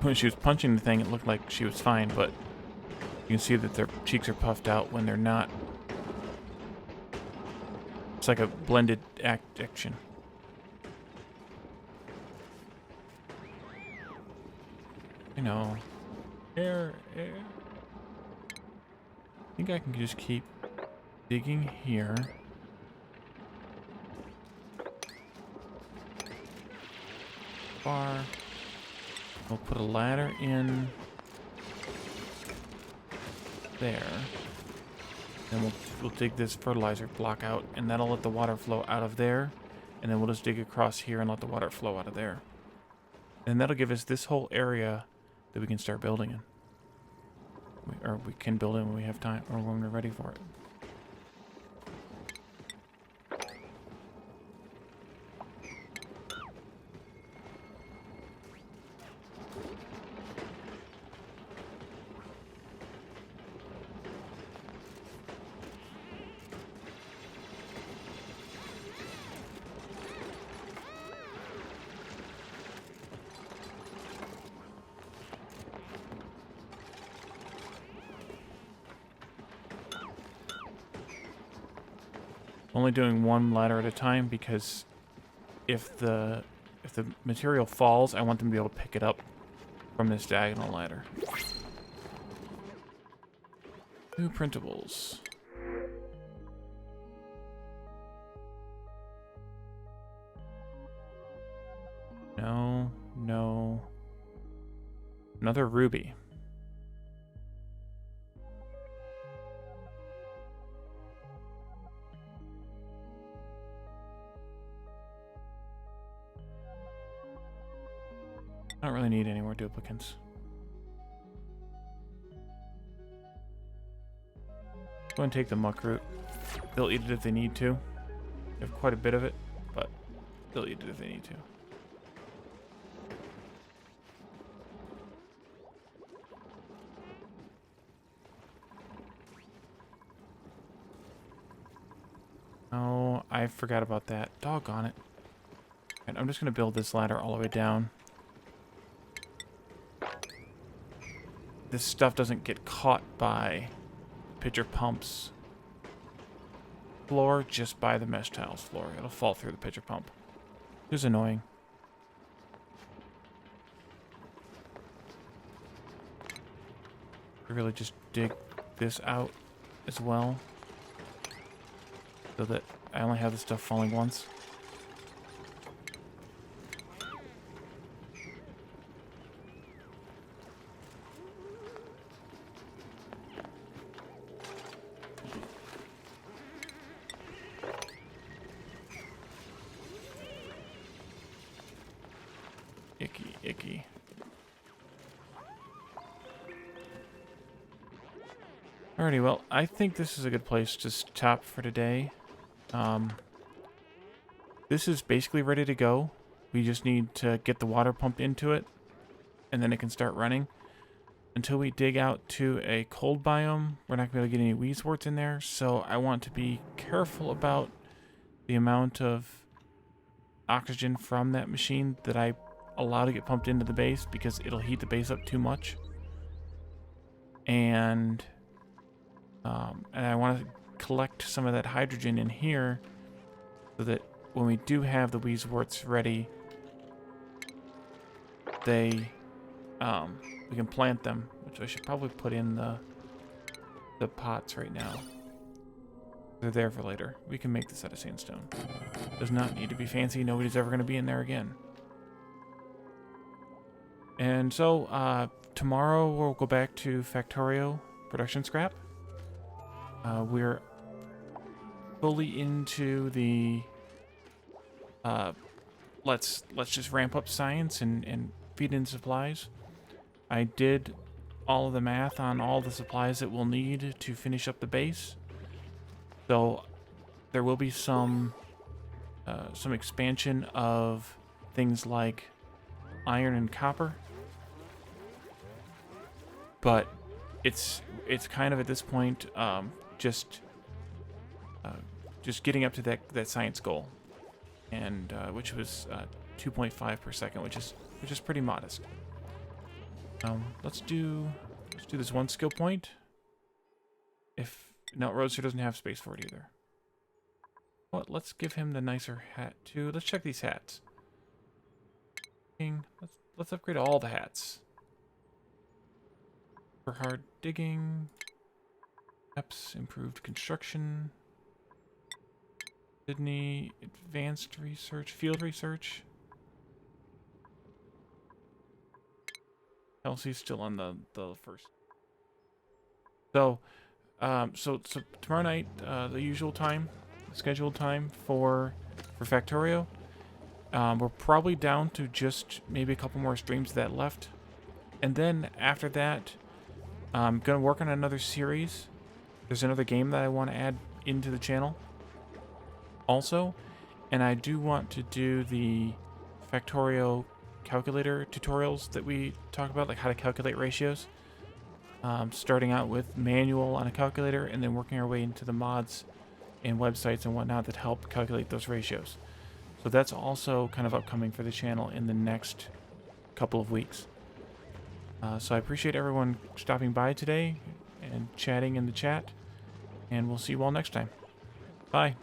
when she was punching the thing, it looked like she was fine, but you can see that their cheeks are puffed out when they're not. It's like a blended action. I know. Air. I think I can just keep digging here. far. We'll put a ladder in there. Then we'll dig this fertilizer block out, and that'll let the water flow out of there. And then we'll just dig across here and let the water flow out of there. And that'll give us this whole area that we can start building in. We can build in when we have time, or when we're ready for it. Only doing one ladder at a time because if the material falls, I want them to be able to pick it up from this diagonal ladder. 2 printables. No, no. Another ruby. I don't really need any more duplicants. Go and take the muck root. They'll eat it if they need to. They have quite a bit of it, but they'll eat it if they need to. Oh, I forgot about that. Doggone it. And I'm just going to build this ladder all the way down. This stuff doesn't get caught by pitcher pumps floor, just by the mesh tiles floor. It'll fall through the pitcher pump. It was annoying. I really just dig this out as well, so that I only have the stuff falling once. Icky, icky. Alrighty, well, I think this is a good place to stop for today. This is basically ready to go. We just need to get the water pumped into it, and then it can start running. Until we dig out to a cold biome, we're not going to be able to get any weedsworts in there, so I want to be careful about the amount of oxygen from that machine that I allow to get pumped into the base, because it'll heat the base up too much. And I want to collect some of that hydrogen in here so that when we do have the weedsworts ready, we can plant them, which I should probably put in the pots right now. They're there for later. We can make this out of sandstone. Does not need to be fancy. Nobody's ever going to be in there again. And so, tomorrow we'll go back to Factorio production scrap. We're fully into the let's just ramp up science and feed in supplies. I did all of the math on all the supplies that we'll need to finish up the base. So there will be some expansion of things like iron and copper. But it's kind of at this point just getting up to that science goal, and which was 2.5 per second, which is pretty modest. Let's do this one skill point. No, Roadster doesn't have space for it either. Well, let's give him the nicer hat too. Let's check these hats. Let's upgrade all the hats. For hard digging, EPS, improved construction, Sydney, advanced research, field research. Kelsey's still on the first. So, so tomorrow night, the usual time, scheduled time for Factorio. We're probably down to just maybe a couple more streams that left. And then after that, I'm going to work on another series. There's another game that I want to add into the channel also. And I do want to do the Factorio calculator tutorials that we talk about, like how to calculate ratios. Starting out with manual on a calculator and then working our way into the mods and websites and whatnot that help calculate those ratios. So that's also kind of upcoming for the channel in the next couple of weeks. So I appreciate everyone stopping by today and chatting in the chat, and we'll see you all next time. Bye.